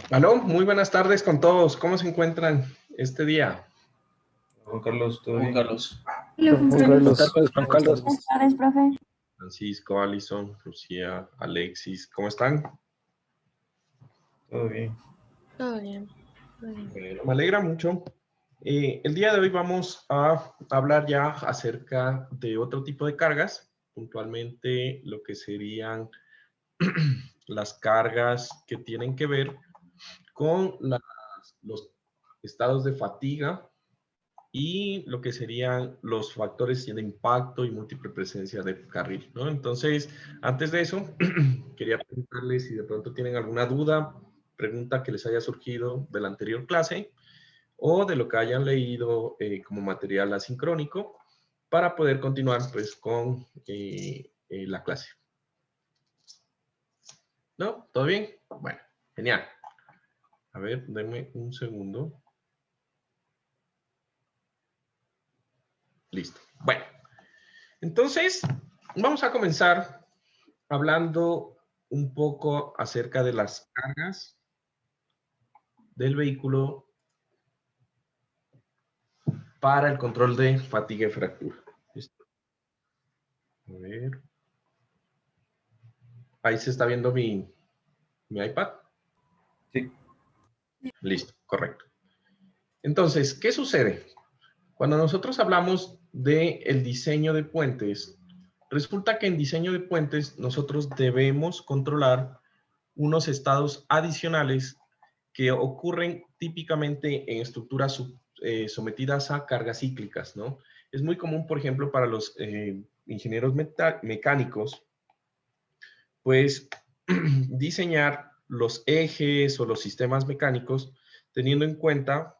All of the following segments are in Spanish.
Aló, muy buenas tardes con todos. ¿Cómo se encuentran este día? Juan Carlos, ¿todo Juan bien? Carlos. Hola, Juan Juan Carlos. Carlos. Buenas tardes, Juan Carlos. Buenas tardes, profe. Francisco, Alison, Lucía, Alexis, ¿cómo están? Todo bien. Todo bien. Bueno, me alegra mucho. El día de hoy vamos a hablar ya acerca de otro tipo de cargas, puntualmente lo que serían las cargas que tienen que ver con los estados de fatiga y lo que serían los factores de impacto y múltiple presencia de carril, ¿no? Entonces, antes de eso, quería preguntarles si de pronto tienen alguna duda, pregunta que les haya surgido de la anterior clase o de lo que hayan leído como material asincrónico para poder continuar pues con la clase. ¿No? ¿Todo bien? Bueno, genial. A ver, denme un segundo. Listo. Bueno, entonces vamos a comenzar hablando un poco acerca de las cargas del vehículo para el control de fatiga y fractura. ¿Listo? A ver. Ahí se está viendo mi iPad. Sí. Listo, correcto. Entonces, ¿qué sucede? Cuando nosotros hablamos del diseño de puentes, resulta que en diseño de puentes nosotros debemos controlar unos estados adicionales que ocurren típicamente en estructuras sometidas a cargas cíclicas, ¿no? Es muy común, por ejemplo, para los ingenieros mecánicos, pues diseñar los ejes o los sistemas mecánicos teniendo en cuenta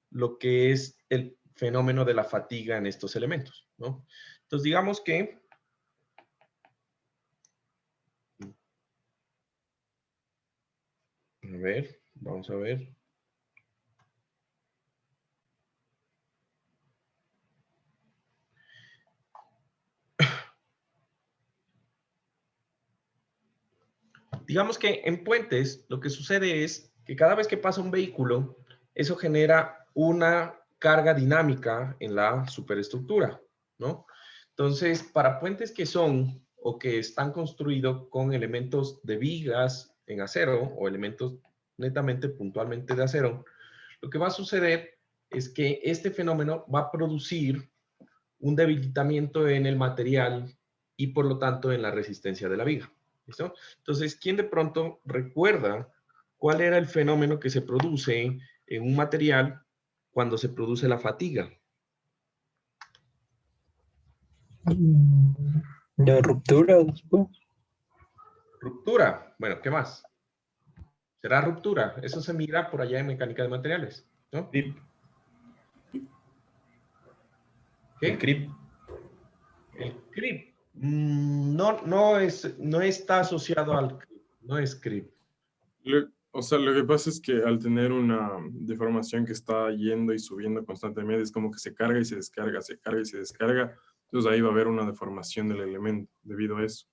lo que es el fenómeno de la fatiga en estos elementos, ¿no? Entonces, digamos que a ver, vamos a ver. Digamos que en puentes lo que sucede es que cada vez que pasa un vehículo, eso genera una carga dinámica en la superestructura, ¿no? Entonces, para puentes que son o que están construidos con elementos de vigas en acero o elementos netamente puntualmente de acero, lo que va a suceder es que este fenómeno va a producir un debilitamiento en el material y por lo tanto en la resistencia de la viga. ¿Listo? Entonces, ¿quién de pronto recuerda cuál era el fenómeno que se produce en un material cuando se produce la fatiga? De ruptura después. Ruptura. Bueno, ¿qué más? Será ruptura. Eso se mira por allá en mecánica de materiales, ¿no? Crip. ¿Qué? El CRIP. El CRIP. No está asociado al CRIP. No es CRIP. O sea, lo que pasa es que al tener una deformación que está yendo y subiendo constantemente, es como que se carga y se descarga, se carga y se descarga. Entonces ahí va a haber una deformación del elemento debido a eso.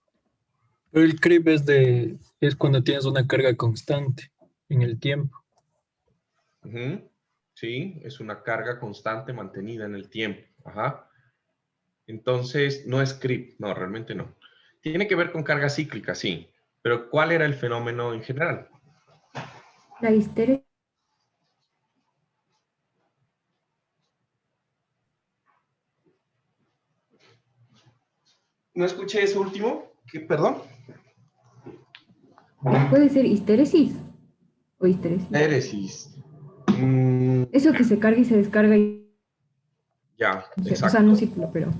Pero el creep es cuando tienes una carga constante en el tiempo. Sí, es una carga constante mantenida en el tiempo. Ajá. Entonces, no es creep, no, realmente no. Tiene que ver con carga cíclica, sí. Pero ¿cuál era el fenómeno en general? La histeria. No escuché eso último. ¿Qué, perdón? Puede ser histéresis o histeresis. Éresis. Eso que se carga y se descarga y Ya, o sea, exacto. no un ciclo, pero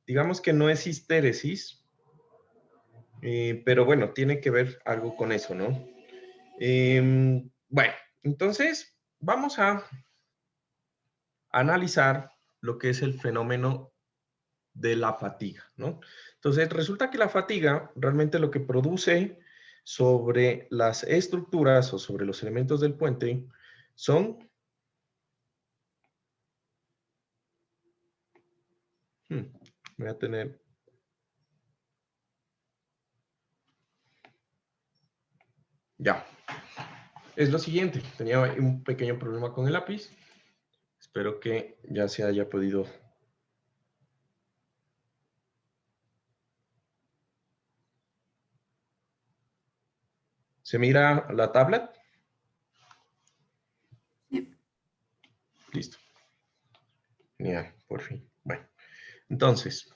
Digamos que no es histéresis, pero bueno, tiene que ver algo con eso, ¿no? Bueno, entonces vamos a analizar lo que es el fenómeno de la fatiga, ¿no? Entonces, resulta que la fatiga realmente lo que produce sobre las estructuras o sobre los elementos del puente son... voy a tener... Ya. es lo siguiente. Tenía un pequeño problema con el lápiz. Espero que ya se haya podido. ¿Se mira la tablet? Sí. Listo. Genial, por fin. Bueno, entonces,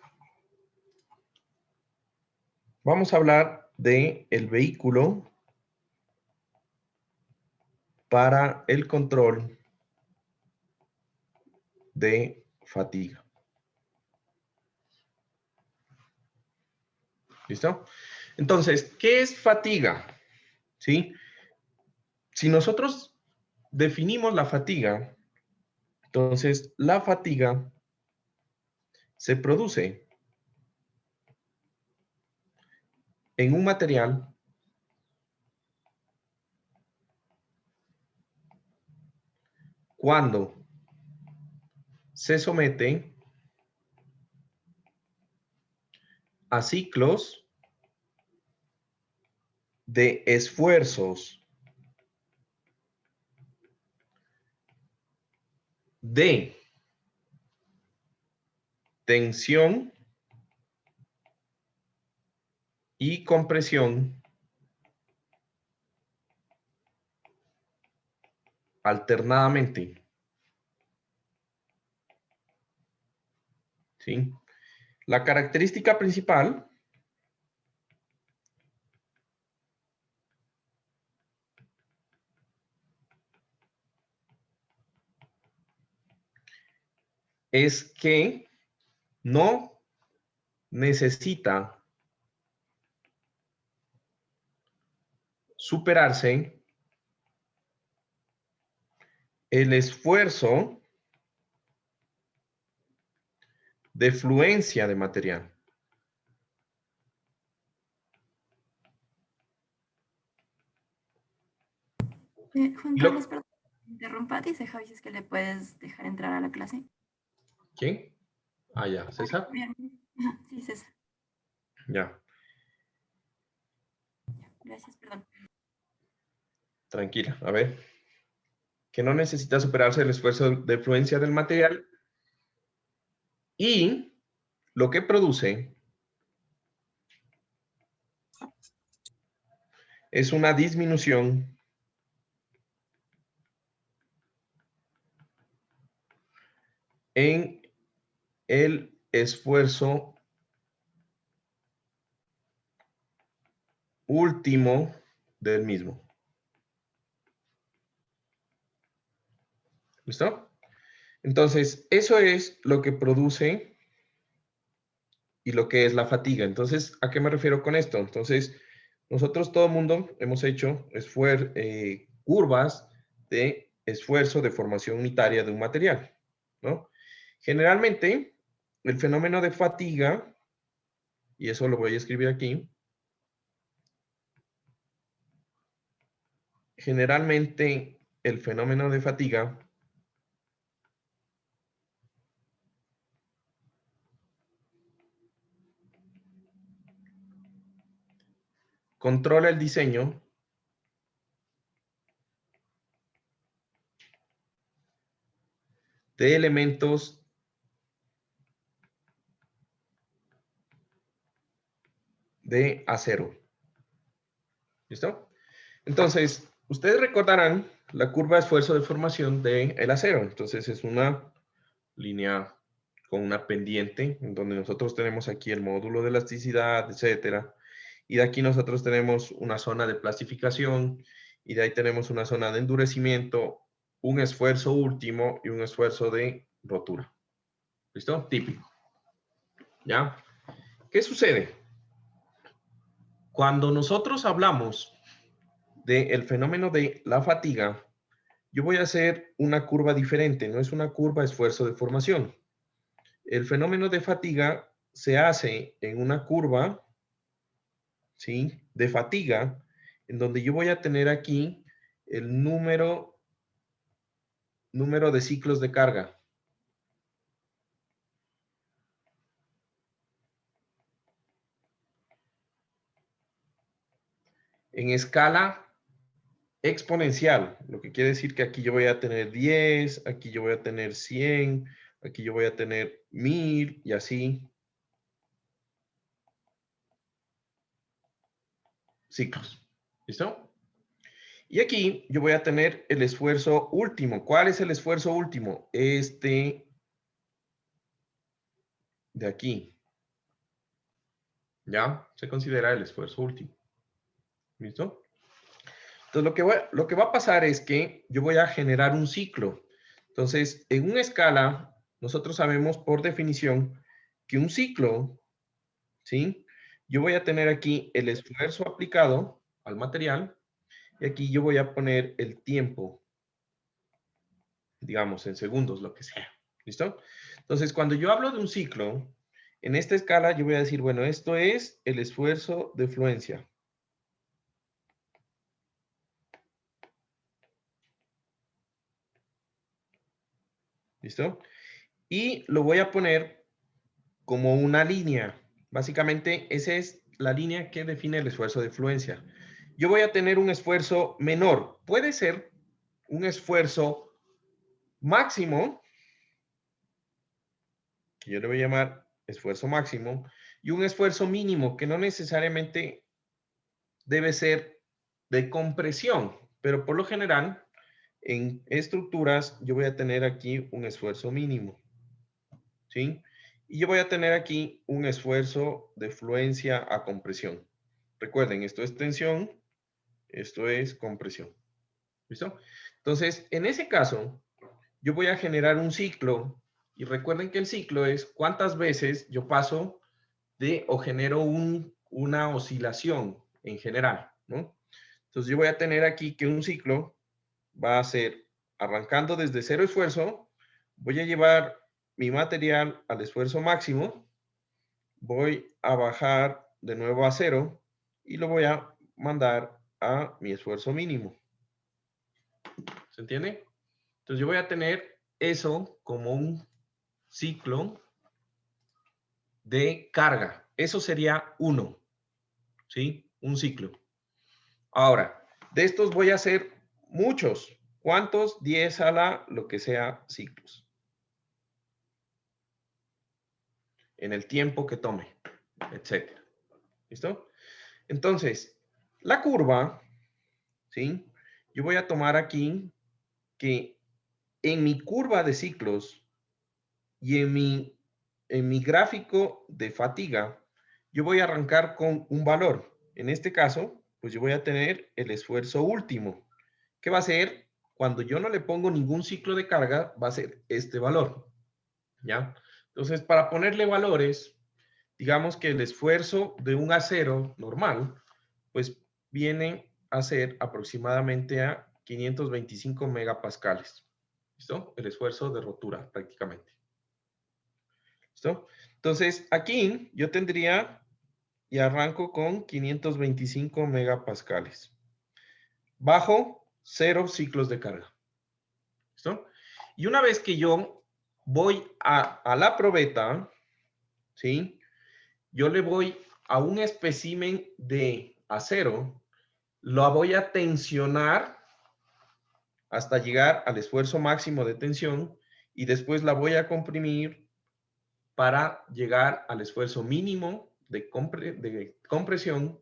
vamos a hablar de el vehículo para el control de fatiga. ¿Listo? Entonces, ¿qué es fatiga? ¿Sí? Si nosotros definimos la fatiga, entonces la fatiga se produce en un material cuando se somete a ciclos de esfuerzos de tensión y compresión alternadamente. ¿Sí? La característica principal es que no necesita superarse el esfuerzo de fluencia de material. Juan Y lo- Carlos, perdón, que interrumpa, dice Javi, si es que le puedes dejar entrar a la clase. ¿Quién? Ah, ya, César. Bien. Ajá, sí, César. Ya, Gracias, perdón. tranquila. A ver. Que no necesita superarse el esfuerzo de fluencia del material y lo que produce es una disminución en el esfuerzo último del mismo. ¿Listo? Entonces, eso es lo que produce y lo que es la fatiga. Entonces, ¿a qué me refiero con esto? Entonces, nosotros todo el mundo hemos hecho curvas de esfuerzo de formación unitaria de un material, ¿no? Generalmente, el fenómeno de fatiga, y eso lo voy a escribir aquí, generalmente el fenómeno de fatiga controla el diseño de elementos de acero. ¿Listo? Entonces, ustedes recordarán la curva de esfuerzo de formación del acero. Entonces, es una línea con una pendiente, en donde nosotros tenemos aquí el módulo de elasticidad, etcétera. Y de aquí nosotros tenemos una zona de plastificación, y de ahí tenemos una zona de endurecimiento, un esfuerzo último y un esfuerzo de rotura. ¿Listo? Típico. ¿Ya? ¿Qué sucede? Cuando nosotros hablamos del fenómeno de la fatiga, yo voy a hacer una curva diferente, no es una curva de esfuerzo de formación. El fenómeno de fatiga se hace en una curva, ¿sí?, de fatiga, en donde yo voy a tener aquí el número de ciclos de carga. En escala exponencial, lo que quiere decir que aquí yo voy a tener 10, aquí yo voy a tener 100, aquí yo voy a tener 1000 y así ciclos. ¿Listo? Y aquí yo voy a tener el esfuerzo último. ¿Cuál es el esfuerzo último? Este de aquí. ¿Ya? Se considera el esfuerzo último. ¿Listo? Entonces, lo que va a pasar es que yo voy a generar un ciclo. Entonces, en una escala, nosotros sabemos por definición que un ciclo, ¿sí? Yo voy a tener aquí el esfuerzo aplicado al material y aquí yo voy a poner el tiempo, digamos, en segundos, lo que sea. ¿Listo? Entonces, cuando yo hablo de un ciclo, en esta escala yo voy a decir, bueno, esto es el esfuerzo de fluencia. ¿Listo? Y lo voy a poner como una línea. Básicamente, esa es la línea que define el esfuerzo de fluencia. Yo voy a tener un esfuerzo menor. Puede ser un esfuerzo máximo, que yo le voy a llamar esfuerzo máximo, y un esfuerzo mínimo, que no necesariamente debe ser de compresión, pero por lo general, en estructuras, yo voy a tener aquí un esfuerzo mínimo. ¿Sí? Y yo voy a tener aquí un esfuerzo de fluencia a compresión. Recuerden, esto es tensión, esto es compresión. ¿Listo? Entonces, en ese caso, yo voy a generar un ciclo. Y recuerden que el ciclo es cuántas veces yo paso de o genero una oscilación en general, ¿no? Entonces, yo voy a tener aquí que un ciclo va a ser arrancando desde cero esfuerzo, voy a llevar mi material al esfuerzo máximo, voy a bajar de nuevo a cero y lo voy a mandar a mi esfuerzo mínimo. ¿Se entiende? Entonces yo voy a tener eso como un ciclo de carga. Eso sería uno, ¿sí? Un ciclo. Ahora, de estos voy a hacer muchos. ¿Cuántos? 10 a la lo que sea ciclos. En el tiempo que tome, etcétera. ¿Listo? Entonces, la curva, ¿sí? Yo voy a tomar aquí que en mi curva de ciclos y en mi gráfico de fatiga, yo voy a arrancar con un valor. En este caso, pues yo voy a tener el esfuerzo último, que va a ser, cuando yo no le pongo ningún ciclo de carga, va a ser este valor. ¿Ya? Entonces, para ponerle valores, digamos que el esfuerzo de un acero normal, pues viene a ser aproximadamente a 525 megapascales. ¿Listo? El esfuerzo de rotura prácticamente. ¿Listo? Entonces, aquí yo tendría y arranco con 525 megapascales. Bajo 0 ciclos de carga. ¿Listo? Y una vez que yo voy a la probeta, ¿sí? Yo le voy a un espécimen de acero, lo voy a tensionar hasta llegar al esfuerzo máximo de tensión y después la voy a comprimir para llegar al esfuerzo mínimo de compresión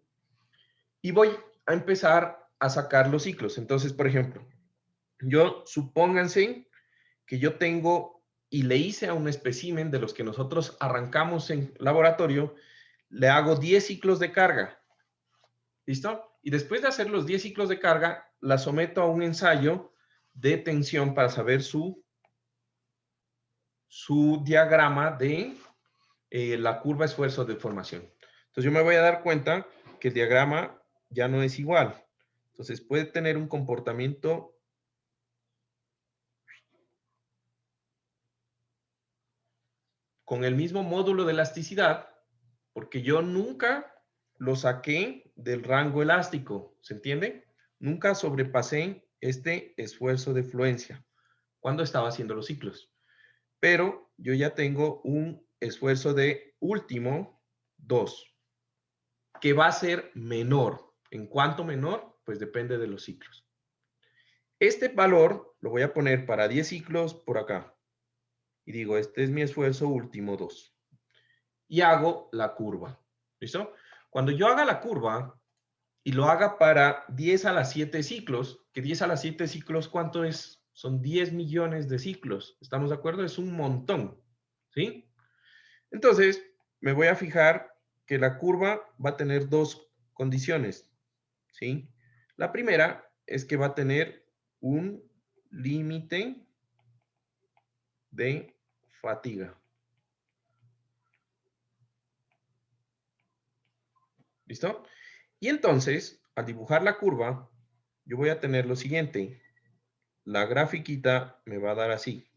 y voy a empezar a sacar los ciclos. Entonces, por ejemplo, supónganse que yo tengo y le hice a un espécimen de los que nosotros arrancamos en laboratorio, le hago 10 ciclos de carga. ¿Listo? Y después de hacer los 10 ciclos de carga, la someto a un ensayo de tensión para saber su diagrama de la curva esfuerzo de formación. Entonces yo me voy a dar cuenta que el diagrama ya no es igual. Entonces puede tener un comportamiento con el mismo módulo de elasticidad, porque yo nunca lo saqué del rango elástico, ¿se entiende? Nunca sobrepasé este esfuerzo de fluencia cuando estaba haciendo los ciclos. Pero yo ya tengo un esfuerzo de último 2, que va a ser menor. ¿En cuánto menor? Pues depende de los ciclos. Este valor lo voy a poner para 10 ciclos por acá. Y digo, este es mi esfuerzo último 2. Y hago la curva. ¿Listo? Cuando yo haga la curva y lo haga para 10 a la 7 ciclos, que 10 a la 7 ciclos, ¿cuánto es? Son 10 millones de ciclos. ¿Estamos de acuerdo? Es un montón. ¿Sí? Entonces, me voy a fijar que la curva va a tener dos condiciones. ¿Sí? La primera es que va a tener un límite de fatiga. ¿Listo? Y entonces, al dibujar la curva, yo voy a tener lo siguiente. La grafiquita me va a dar así.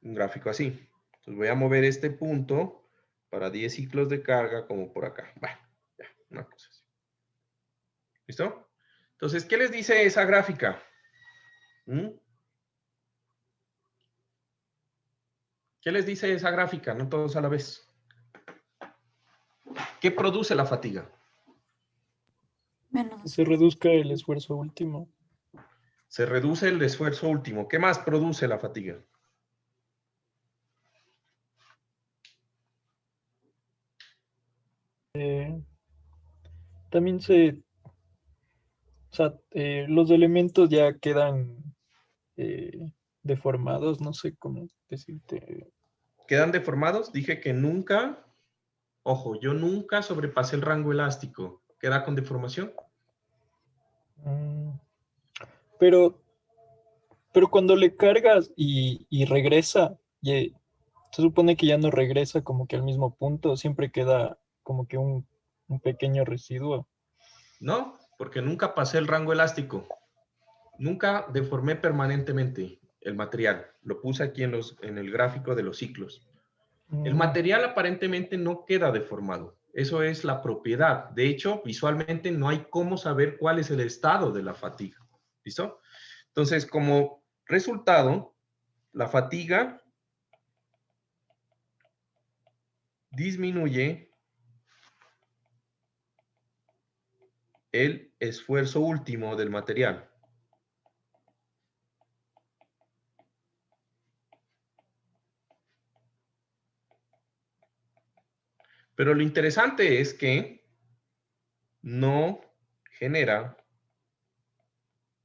Un gráfico así. Entonces voy a mover este punto para 10 ciclos de carga como por acá. Bueno, ya, una cosa así. ¿Listo? Entonces, ¿qué les dice esa gráfica? ¿Qué les dice esa gráfica? No todos a la vez. ¿Qué produce la fatiga? Menos. Se reduzca el esfuerzo último. Se reduce el esfuerzo último. ¿Qué más produce la fatiga? También o sea, los elementos ya quedan deformados, no sé cómo decirte. ¿Quedan deformados? Dije que nunca, ojo, yo nunca sobrepasé el rango elástico. ¿Queda con deformación? Pero cuando le cargas y regresa, se supone que ya no regresa como que al mismo punto, siempre queda como que un pequeño residuo. No, porque nunca pasé el rango elástico. Nunca deformé permanentemente el material. Lo puse aquí en el gráfico de los ciclos. El material aparentemente no queda deformado. Eso es la propiedad. De hecho, visualmente no hay cómo saber cuál es el estado de la fatiga. ¿Listo? Entonces, como resultado, la fatiga disminuye el esfuerzo último del material. Pero lo interesante es que no genera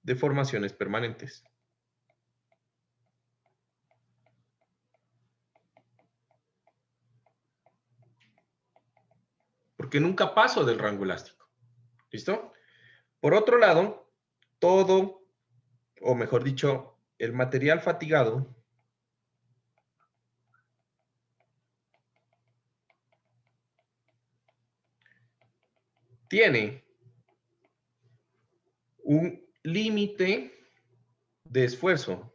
deformaciones permanentes. Porque nunca paso del rango elástico. ¿Listo? Por otro lado, todo, o mejor dicho, el material fatigado tiene un límite de esfuerzo.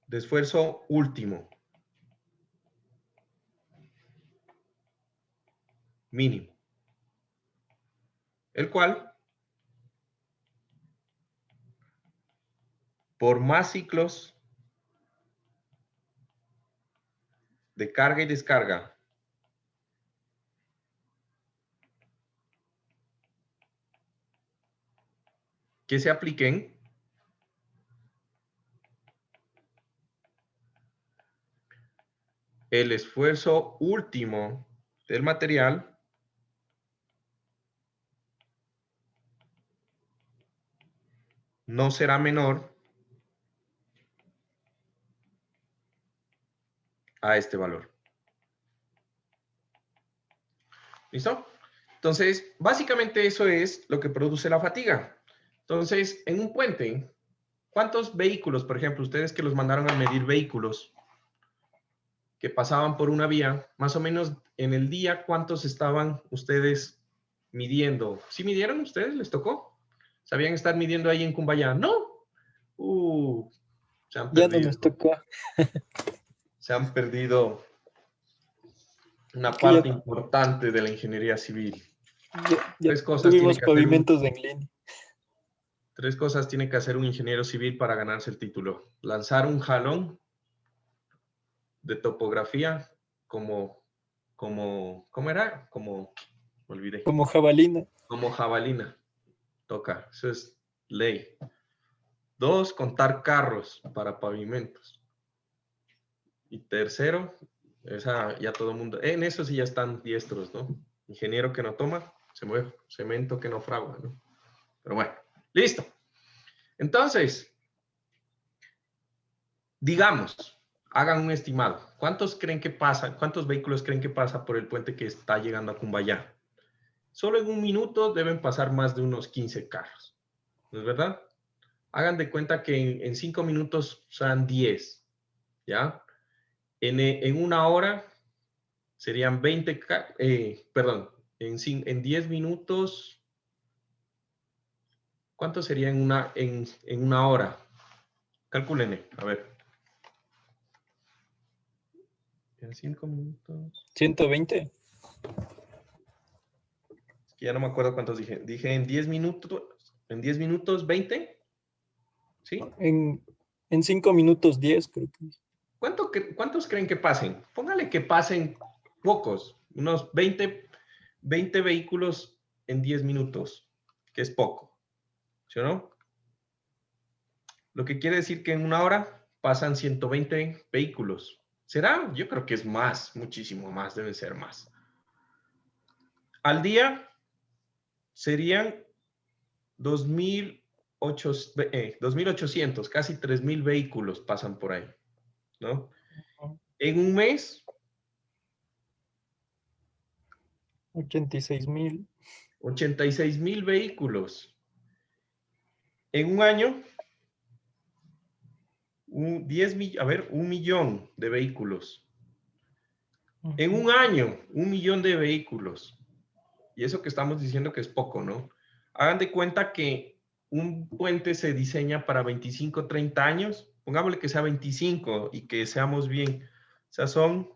De esfuerzo último. Mínimo. El cual, por más ciclos de carga y descarga que se apliquen, el esfuerzo último del material no será menor a este valor. ¿Listo? Entonces, básicamente eso es lo que produce la fatiga. Entonces, en un puente, ¿cuántos vehículos, por ejemplo, ustedes que los mandaron a medir vehículos que pasaban por una vía, más o menos en el día, cuántos estaban ustedes midiendo? ¿Sí midieron ustedes? ¿Les tocó? ¿Sabían estar midiendo ahí en Cumbayá? No. Se han Ya perdido. no nos tocó. Se han perdido una Es que ya- parte importante de la ingeniería civil. Ya Tres cosas tiene tuvimos que hacer pavimentos en línea. Tres cosas tiene que hacer un ingeniero civil para ganarse el título. Lanzar un jalón, de topografía ¿cómo era? Me olvidé. Como jabalina. Como jabalina. Toca, eso es ley. 2, contar carros para pavimentos. Y tercero, esa ya todo el mundo, en eso sí ya están diestros, ¿no? Ingeniero que no toma, se mueve. Cemento que no fragua, ¿no? Pero bueno, listo. Entonces, digamos, hagan un estimado. ¿Cuántos creen que pasa? ¿Cuántos vehículos creen que pasa por el puente que está llegando a Cumbayá? Solo en un minuto deben pasar más de unos 15 carros. ¿No es verdad? Hagan de cuenta que en 5 minutos sean 10. ¿Ya? En una hora serían 20, perdón, en 10 minutos, ¿cuánto sería en una hora? Calcúlenme, a ver. En 5 minutos. 120. Es que ya no me acuerdo cuántos dije. Dije en 10 minutos, 20. ¿Sí? En 5 minutos 10, creo que. ¿Cuántos creen que pasen? Póngale que pasen pocos, unos 20 vehículos en 10 minutos, que es poco, ¿sí o no? Lo que quiere decir que en una hora pasan 120 vehículos. ¿Será? Yo creo que es más, muchísimo más, deben ser más. Al día serían 2.800, casi 3.000 vehículos pasan por ahí, ¿no? En un mes, 86,000. 86.000 vehículos. En un año, 1 millón de vehículos. En un año, 1 millón de vehículos. Y eso que estamos diciendo que es poco, ¿no? Hagan de cuenta que un puente se diseña para 25, 30 años. Pongámosle que sea 25 y que seamos bien. O sea, son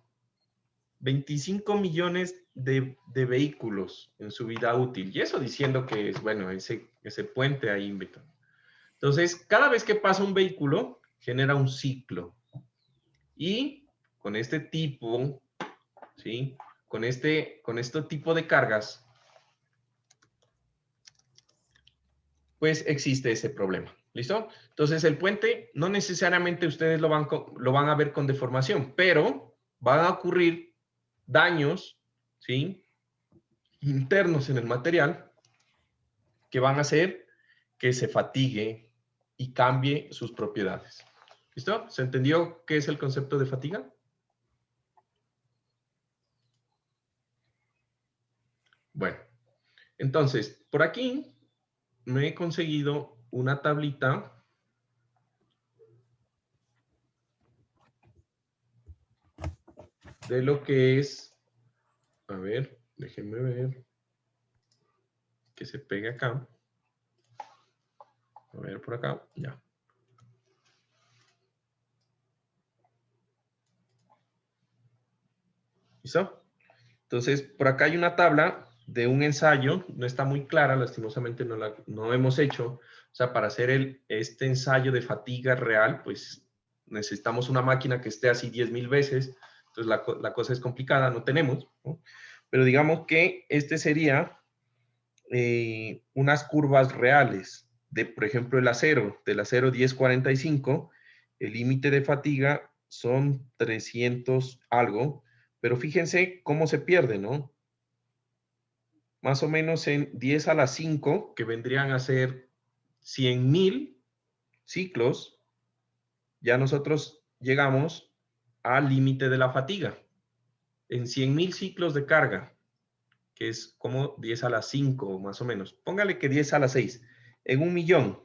25 millones de vehículos en su vida útil. Y eso diciendo que es, bueno, ese puente ahí invitado. Entonces, cada vez que pasa un vehículo, genera un ciclo. Y con este tipo, ¿sí? Con este tipo de cargas, pues existe ese problema. ¿Listo? Entonces, el puente, no necesariamente ustedes lo van a ver con deformación, pero van a ocurrir daños, ¿sí? Internos en el material que van a hacer que se fatigue y cambie sus propiedades. ¿Listo? ¿Se entendió qué es el concepto de fatiga? Bueno, entonces, por aquí me he conseguido una tablita de lo que es, a ver, déjenme ver, que se pegue acá. A ver, por acá, ya. ¿Listo? Entonces, por acá hay una tabla de un ensayo, no está muy clara, lastimosamente no hemos hecho. O sea, para hacer este ensayo de fatiga real, pues necesitamos una máquina que esté así 10.000 veces. Entonces, la cosa es complicada, no tenemos, ¿no? Pero digamos que este sería unas curvas reales de, por ejemplo, del acero 1045, el límite de fatiga son 300 algo, pero fíjense cómo se pierde, ¿no? Más o menos en 10 a la 5, que vendrían a ser 100.000 ciclos, ya nosotros llegamos al límite de la fatiga. En 100.000 ciclos de carga, que es como 10 a la 5, más o menos. Póngale que 10 a la 6. En 1 millón.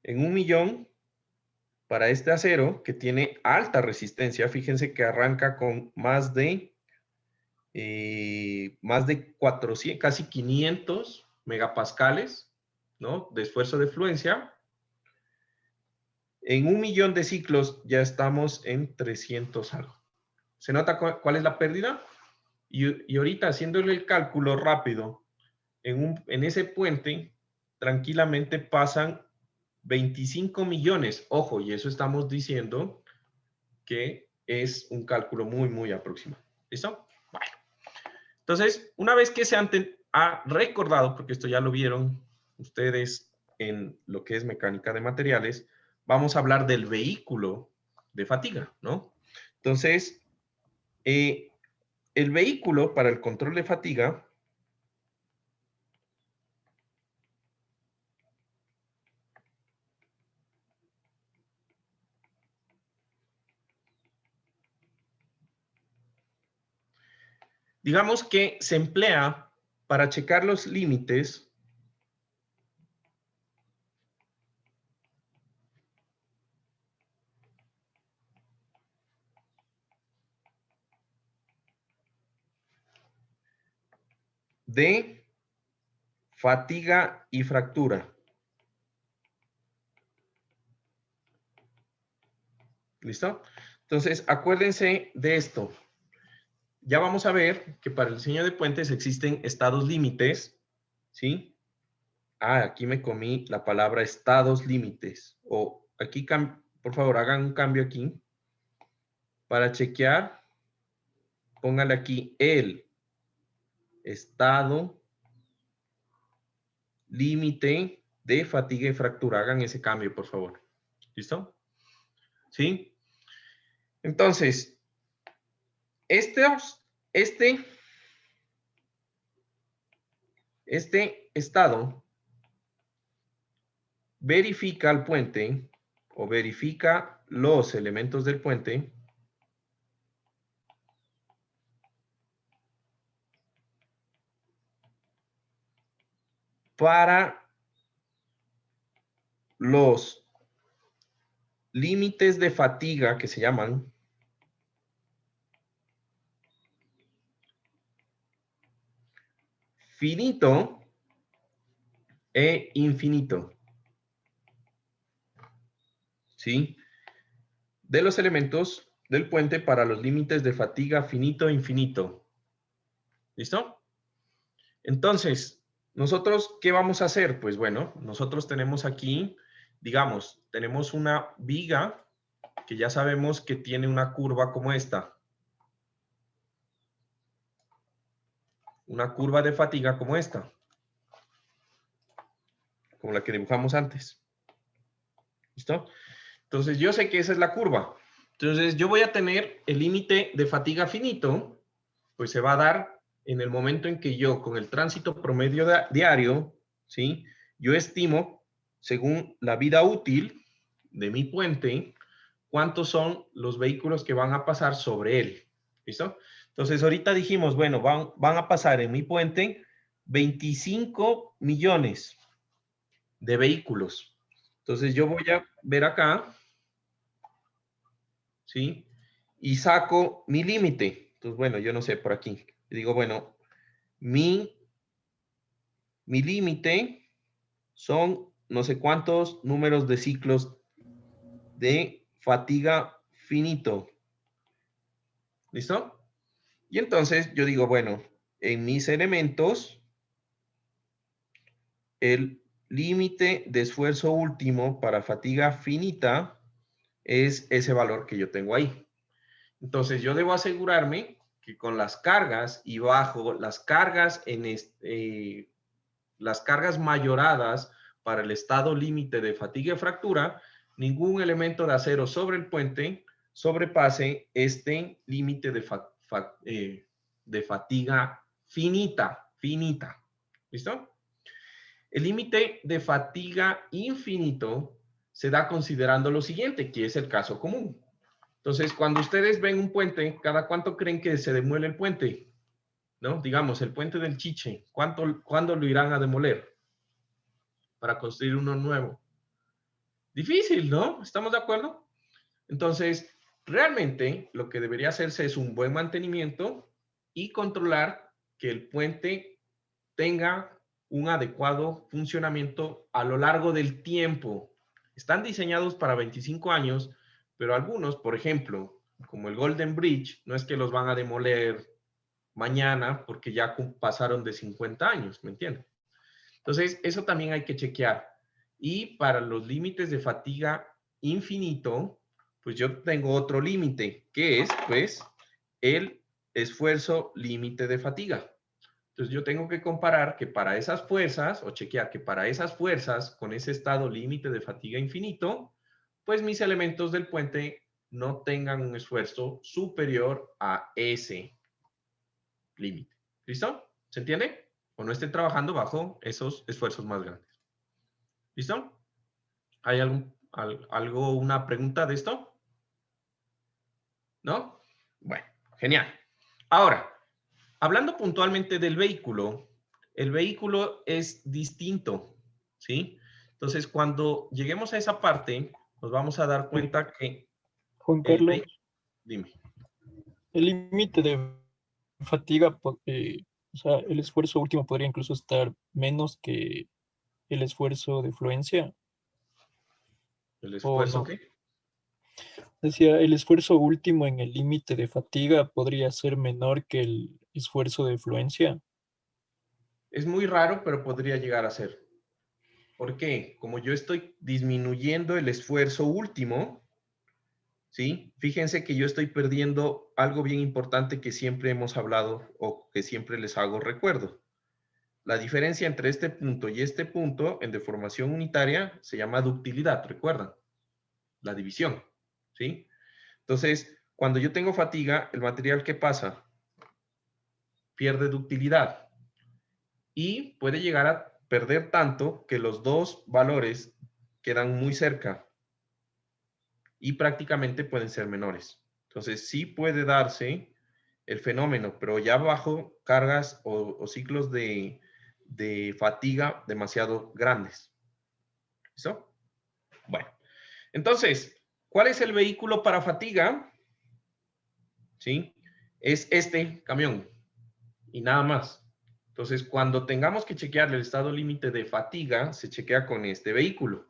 En 1 millón, para este acero, que tiene alta resistencia, fíjense que arranca con más de 400, casi 500 megapascales, ¿no? De esfuerzo de fluencia. En 1 millón de ciclos ya estamos en 300 algo. ¿Se nota cuál es la pérdida? Y ahorita haciéndole el cálculo rápido, en ese puente tranquilamente pasan 25 millones. Ojo, y eso estamos diciendo que es un cálculo muy, muy aproximado. ¿Listo? Bueno. Entonces, una vez que se ha recordado, porque esto ya lo vieron ustedes en lo que es mecánica de materiales, vamos a hablar del vehículo de fatiga, ¿no? Entonces, el vehículo para el control de fatiga digamos que se emplea para checar los límites de fatiga y fractura. ¿Listo? Entonces, acuérdense de esto. Ya vamos a ver que para el diseño de puentes existen estados límites, ¿sí? Ah, aquí me comí la palabra estados límites. O aquí, por favor, hagan un cambio aquí. Para chequear, póngale aquí el estado límite de fatiga y fractura. Hagan ese cambio, por favor. ¿Listo? ¿Sí? Entonces, este estado verifica el puente o verifica los elementos del puente para los límites de fatiga que se llaman finito e infinito. ¿Sí? De los elementos del puente para los límites de fatiga finito e infinito. ¿Listo? Entonces, ¿nosotros qué vamos a hacer? Pues bueno, nosotros tenemos aquí, digamos, tenemos una viga que ya sabemos que tiene una curva como esta. Una curva de fatiga como esta. Como la que dibujamos antes. ¿Listo? Entonces, yo sé que esa es la curva. Entonces, yo voy a tener el límite de fatiga finito, pues se va a dar en el momento en que yo, con el tránsito promedio diario, ¿sí? Yo estimo, según la vida útil de mi puente, cuántos son los vehículos que van a pasar sobre él. ¿Listo? Entonces, ahorita dijimos, bueno, van a pasar en mi puente 25 millones de vehículos. Entonces, yo voy a ver acá, ¿sí? Y saco mi límite. Entonces, bueno, yo no sé, por aquí. Y digo, bueno, mi límite son no sé cuántos números de ciclos de fatiga finito. ¿Listo? Y entonces yo digo, bueno, en mis elementos, el límite de esfuerzo último para fatiga finita es ese valor que yo tengo ahí. Entonces yo debo asegurarme que con las cargas y bajo las cargas las cargas mayoradas para el estado límite de fatiga y fractura, ningún elemento de acero sobre el puente sobrepase este límite de fatiga finita. ¿Listo? El límite de fatiga infinito se da considerando lo siguiente, que es el caso común. Entonces, cuando ustedes ven un puente, ¿cada cuánto creen que se demuele el puente? ¿No? Digamos, el puente del Chiche, ¿cuándo lo irán a demoler para construir uno nuevo? Difícil, ¿no? ¿Estamos de acuerdo? Entonces, realmente lo que debería hacerse es un buen mantenimiento y controlar que el puente tenga un adecuado funcionamiento a lo largo del tiempo. Están diseñados para 25 años, pero algunos, por ejemplo, como el Golden Bridge, no es que los van a demoler mañana porque ya pasaron de 50 años, ¿me entienden? Entonces, eso también hay que chequear. Y para los límites de fatiga infinito, pues yo tengo otro límite, que es, pues, el esfuerzo límite de fatiga. Entonces yo tengo que comparar que para esas fuerzas, o chequear que para esas fuerzas, con ese estado límite de fatiga infinito, pues mis elementos del puente no tengan un esfuerzo superior a ese límite. ¿Listo? ¿Se entiende? O no estén trabajando bajo esos esfuerzos más grandes. ¿Listo? ¿Hay una pregunta de esto? ¿No? Bueno, genial. Ahora, hablando puntualmente del vehículo, el vehículo es distinto, ¿sí? Entonces, cuando lleguemos a esa parte, nos vamos a dar cuenta que Juan Carlos, dime. el límite de fatiga, o sea, el esfuerzo último podría incluso estar menos que el esfuerzo de fluencia, ¿El ¿o esfuerzo no? qué? Decía, el esfuerzo último en el límite de fatiga podría ser menor que el esfuerzo de fluencia. Es muy raro, pero podría llegar a ser. ¿Por qué? Como yo estoy disminuyendo el esfuerzo último, ¿sí? Fíjense que yo estoy perdiendo algo bien importante que siempre hemos hablado o que siempre les hago recuerdo. La diferencia entre este punto y este punto en deformación unitaria se llama ductilidad, ¿recuerdan? La división, ¿sí? Entonces, cuando yo tengo fatiga, el material, ¿qué pasa? Pierde ductilidad y puede llegar a perder tanto que los dos valores quedan muy cerca y prácticamente pueden ser menores. Entonces, sí puede darse el fenómeno, pero ya bajo cargas o ciclos de fatiga demasiado grandes. ¿Listo? Bueno, entonces, ¿cuál es el vehículo para fatiga? ¿Sí? Es este camión y nada más. Entonces, cuando tengamos que chequear el estado límite de fatiga, se chequea con este vehículo,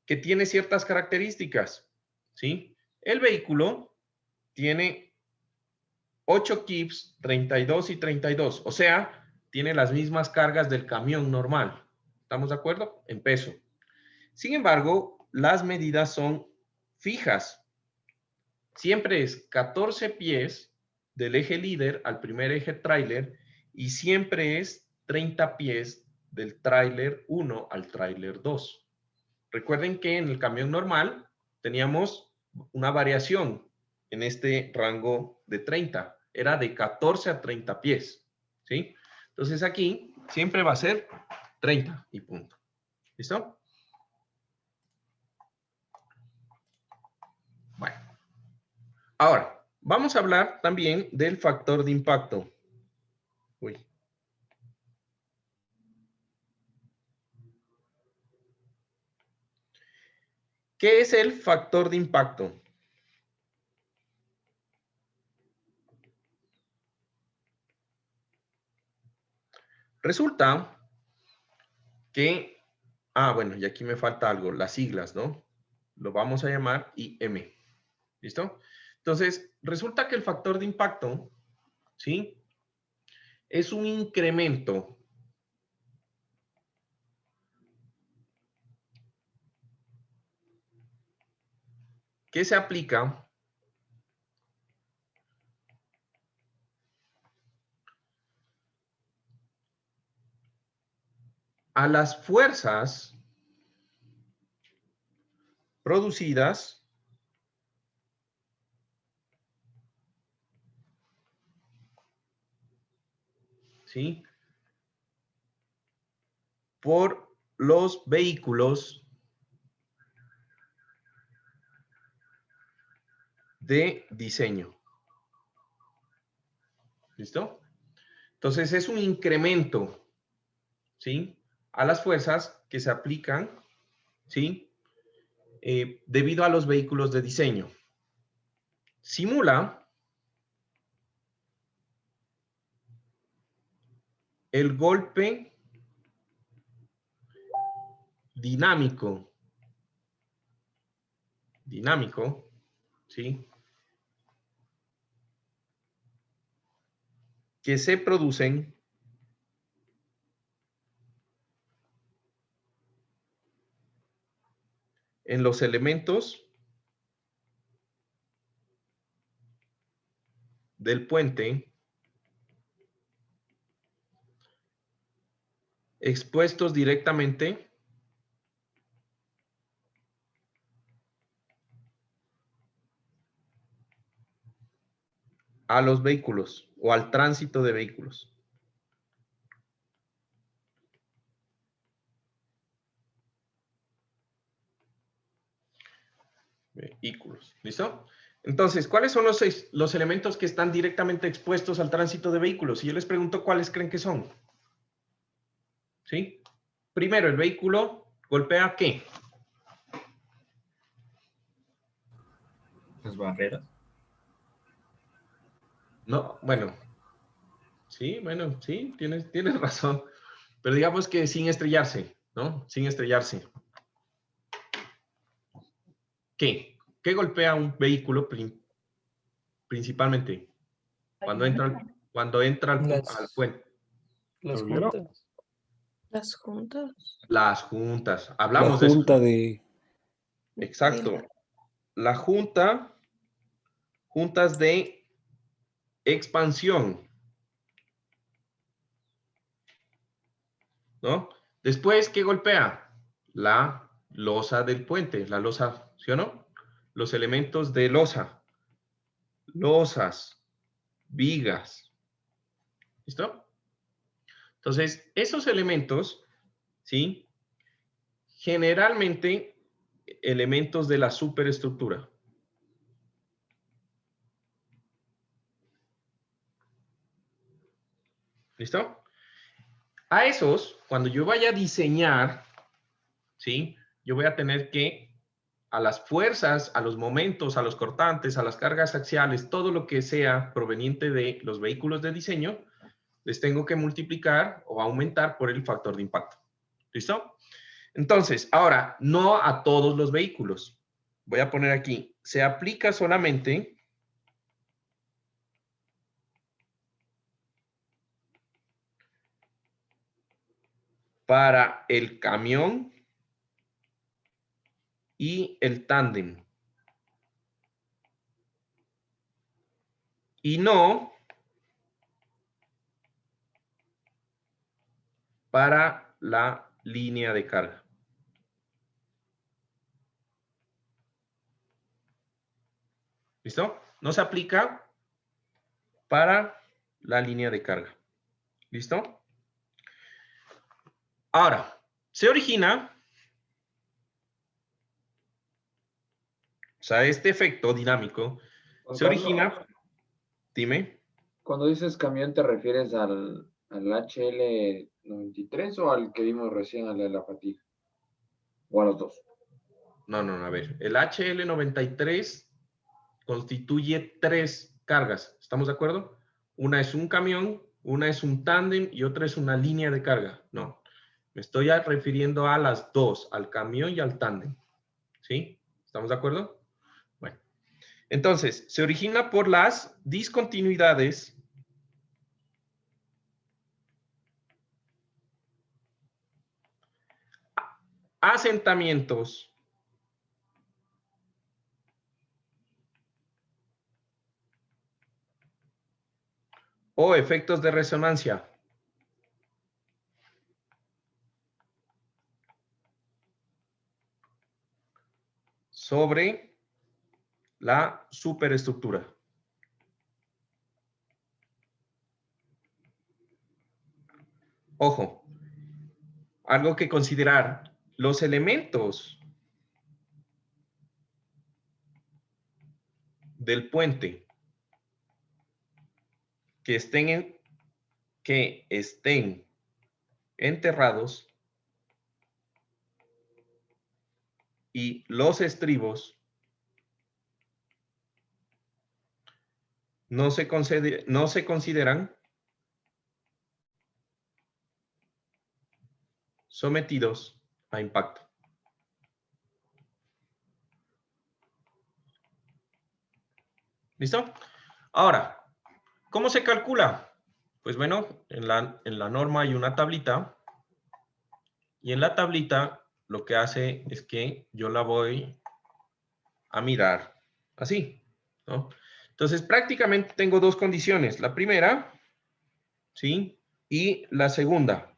que tiene ciertas características, ¿sí? El vehículo tiene 8 kips, 32 y 32, o sea, tiene las mismas cargas del camión normal. ¿Estamos de acuerdo? En peso. Sin embargo, las medidas son fijas. Siempre es 14 pies del eje líder al primer eje tráiler y siempre es 30 pies del tráiler 1 al tráiler 2. Recuerden que en el camión normal teníamos una variación en este rango de 30. Era de 14 a 30 pies, ¿sí? Entonces aquí siempre va a ser 30 y punto. ¿Listo? Bueno. Ahora, vamos a hablar también del factor de impacto. Uy. ¿Qué es el factor de impacto? Resulta que, bueno, y aquí me falta algo, las siglas, ¿no? Lo vamos a llamar IM. ¿Listo? Entonces, resulta que el factor de impacto, ¿sí? Es un incremento que se aplica a las fuerzas producidas ¿sí? Por los vehículos de diseño. ¿Listo? Entonces es un incremento, ¿sí? A las fuerzas que se aplican, ¿sí? Debido a los vehículos de diseño. Simula el golpe dinámico, ¿sí? Que se producen en los elementos del puente expuestos directamente a los vehículos o al tránsito de vehículos. Vehículos, ¿listo? Entonces, ¿cuáles son los elementos que están directamente expuestos al tránsito de vehículos? Si yo les pregunto, ¿cuáles creen que son? ¿Sí? Primero, el vehículo golpea ¿qué? Las barreras. No, bueno. Sí, bueno, sí, tienes razón. Pero digamos que sin estrellarse, ¿no? Sin estrellarse. ¿Qué? ¿Qué golpea un vehículo principalmente? Cuando entra al puente. Las ¿Tablero? juntas. Las juntas. Las juntas. La Hablamos de eso. junta de... Exacto. La juntas de expansión. ¿No? Después, ¿qué golpea? La losa del puente. La losa, ¿sí o no? Los elementos de losa. Losas. Vigas. ¿Listo? Entonces, esos elementos, ¿sí? Generalmente, elementos de la superestructura. ¿Listo? A esos, cuando yo vaya a diseñar, ¿sí? Yo voy a tener que, a las fuerzas, a los momentos, a los cortantes, a las cargas axiales, todo lo que sea proveniente de los vehículos de diseño, les tengo que multiplicar o aumentar por el factor de impacto. ¿Listo? Entonces, ahora, no a todos los vehículos. Voy a poner aquí, se aplica solamente para el camión y el tándem. Y no para la línea de carga. ¿Listo? No se aplica para la línea de carga. ¿Listo? Ahora, se origina, o sea, este efecto dinámico se origina, dime. Cuando dices camión, ¿te refieres al HL93 o al que vimos recién, al de la fatiga? ¿O a los dos? No, a ver. El HL93 constituye 3 cargas. ¿Estamos de acuerdo? Una es un camión, una es un tándem y otra es una línea de carga. No. Me estoy refiriendo a las dos, al camión y al tándem. ¿Sí? ¿Estamos de acuerdo? Bueno. Entonces, se origina por las discontinuidades asentamientos o efectos de resonancia sobre la superestructura. Ojo, algo que considerar, los elementos del puente que estén enterrados y los estribos no se consideran sometidos a impacto. ¿Listo? Ahora, ¿cómo se calcula? Pues bueno, en la norma hay una tablita y en la tablita lo que hace es que yo la voy a mirar así, ¿no? Entonces, prácticamente tengo dos condiciones. La primera, ¿sí? Y la segunda.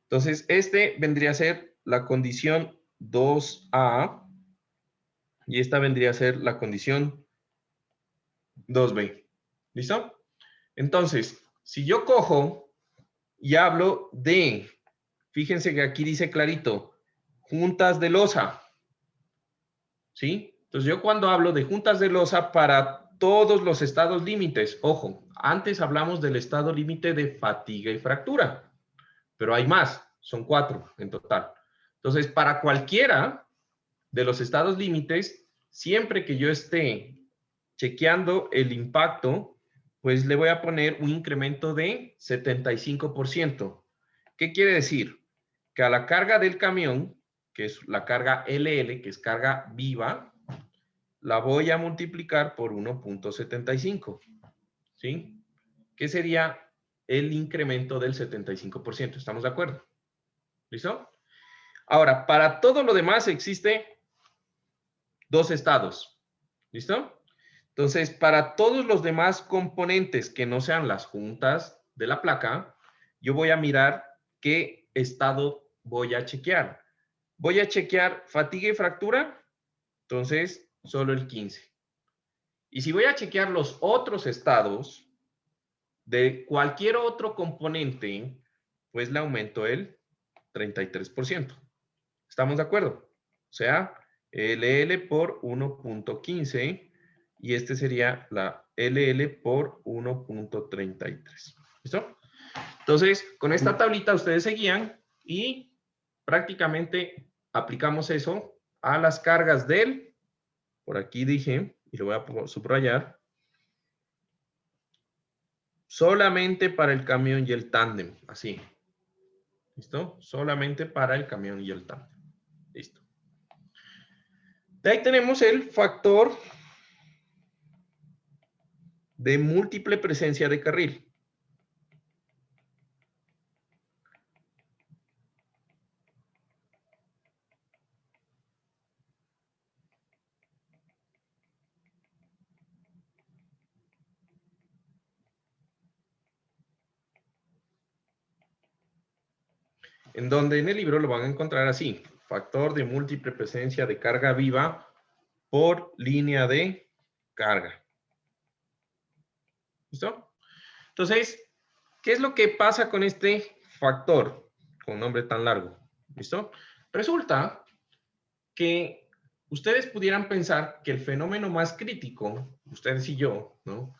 Entonces, este vendría a ser la condición 2A y esta vendría a ser la condición 2B. ¿Listo? Entonces, si yo cojo y hablo de, fíjense que aquí dice clarito, juntas de losa, ¿sí? Entonces, yo cuando hablo de juntas de losa para todos los estados límites, ojo, antes hablamos del estado límite de fatiga y fractura, pero hay más, son 4 en total. Entonces, para cualquiera de los estados límites, siempre que yo esté chequeando el impacto, pues le voy a poner un incremento de 75%. ¿Qué quiere decir? Que a la carga del camión, que es la carga LL, que es carga viva, la voy a multiplicar por 1.75, ¿sí? ¿Qué sería el incremento del 75%? ¿Estamos de acuerdo? ¿Listo? Ahora, para todo lo demás existe dos estados. ¿Listo? Entonces, para todos los demás componentes que no sean las juntas de la placa, yo voy a mirar qué estado voy a chequear. Voy a chequear fatiga y fractura, entonces solo el 15. Y si voy a chequear los otros estados de cualquier otro componente, pues le aumento el 33%. ¿Estamos de acuerdo? O sea, LL por 1.15 y este sería la LL por 1.33. ¿Listo? Entonces, con esta tablita ustedes se guían y prácticamente aplicamos eso a las cargas del, por aquí dije, y lo voy a subrayar, solamente para el camión y el tándem, así. ¿Listo? Solamente para el camión y el tándem. Listo. De ahí tenemos el factor de múltiple presencia de carril. En donde en el libro lo van a encontrar así, factor de múltiple presencia de carga viva por línea de carga. ¿Listo? Entonces, ¿qué es lo que pasa con este factor con nombre tan largo? ¿Listo? Resulta que ustedes pudieran pensar que el fenómeno más crítico, ustedes y yo, ¿no?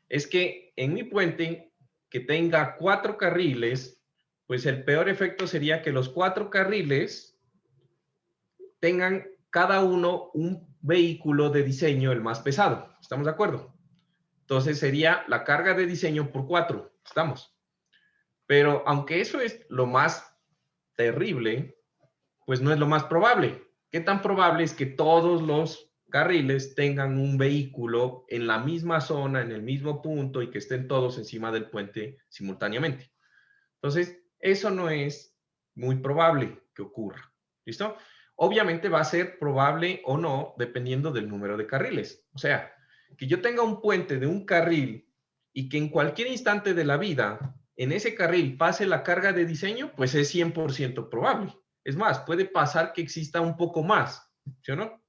Es que en mi puente que tenga 4 carriles, pues el peor efecto sería que los 4 carriles tengan cada uno un vehículo de diseño el más pesado. ¿Estamos de acuerdo? Entonces sería la carga de diseño por 4. ¿Estamos? Pero aunque eso es lo más terrible, pues no es lo más probable. ¿Qué tan probable es que todos los carriles tengan un vehículo en la misma zona, en el mismo punto y que estén todos encima del puente simultáneamente? Entonces, eso no es muy probable que ocurra. ¿Listo? Obviamente va a ser probable o no dependiendo del número de carriles. O sea, que yo tenga un puente de un carril y que en cualquier instante de la vida en ese carril pase la carga de diseño, pues es 100% probable. Es más, puede pasar que exista un poco más, ¿sí o no?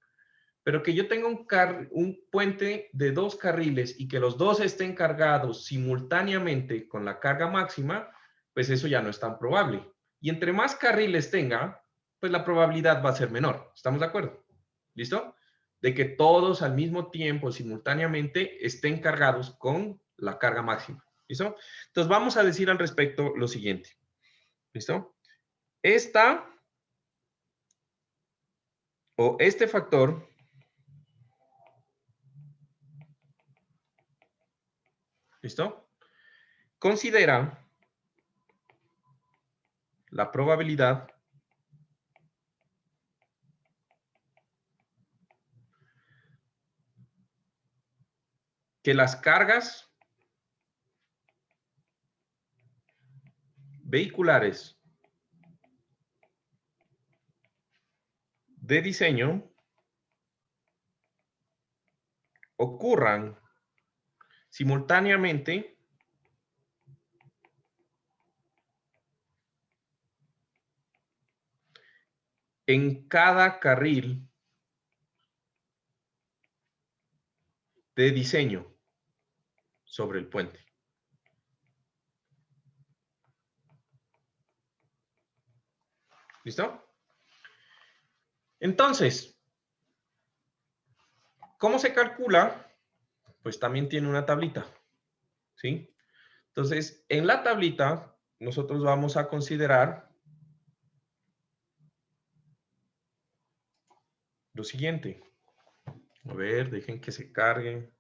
Pero que yo tenga un puente de 2 carriles y que los dos estén cargados simultáneamente con la carga máxima, pues eso ya no es tan probable. Y entre más carriles tenga, pues la probabilidad va a ser menor. ¿Estamos de acuerdo? ¿Listo? De que todos al mismo tiempo, simultáneamente, estén cargados con la carga máxima. ¿Listo? Entonces vamos a decir al respecto lo siguiente. ¿Listo? Este factor ¿listo? Considera la probabilidad que las cargas vehiculares de diseño ocurran simultáneamente en cada carril de diseño sobre el puente. ¿Listo? Entonces, ¿cómo se calcula? Pues también tiene una tablita, ¿sí? Entonces, en la tablita, nosotros vamos a considerar lo siguiente. A ver, dejen que se cargue.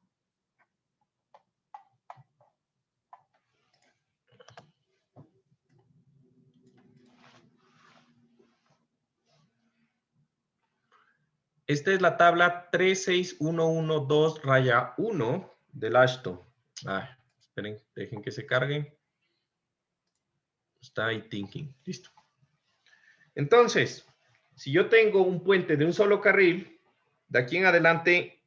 Esta es la tabla 36112 raya 1 del ASHTO. Esperen, dejen que se cargue. Está ahí thinking. Listo. Entonces, si yo tengo un puente de un solo carril, de aquí en adelante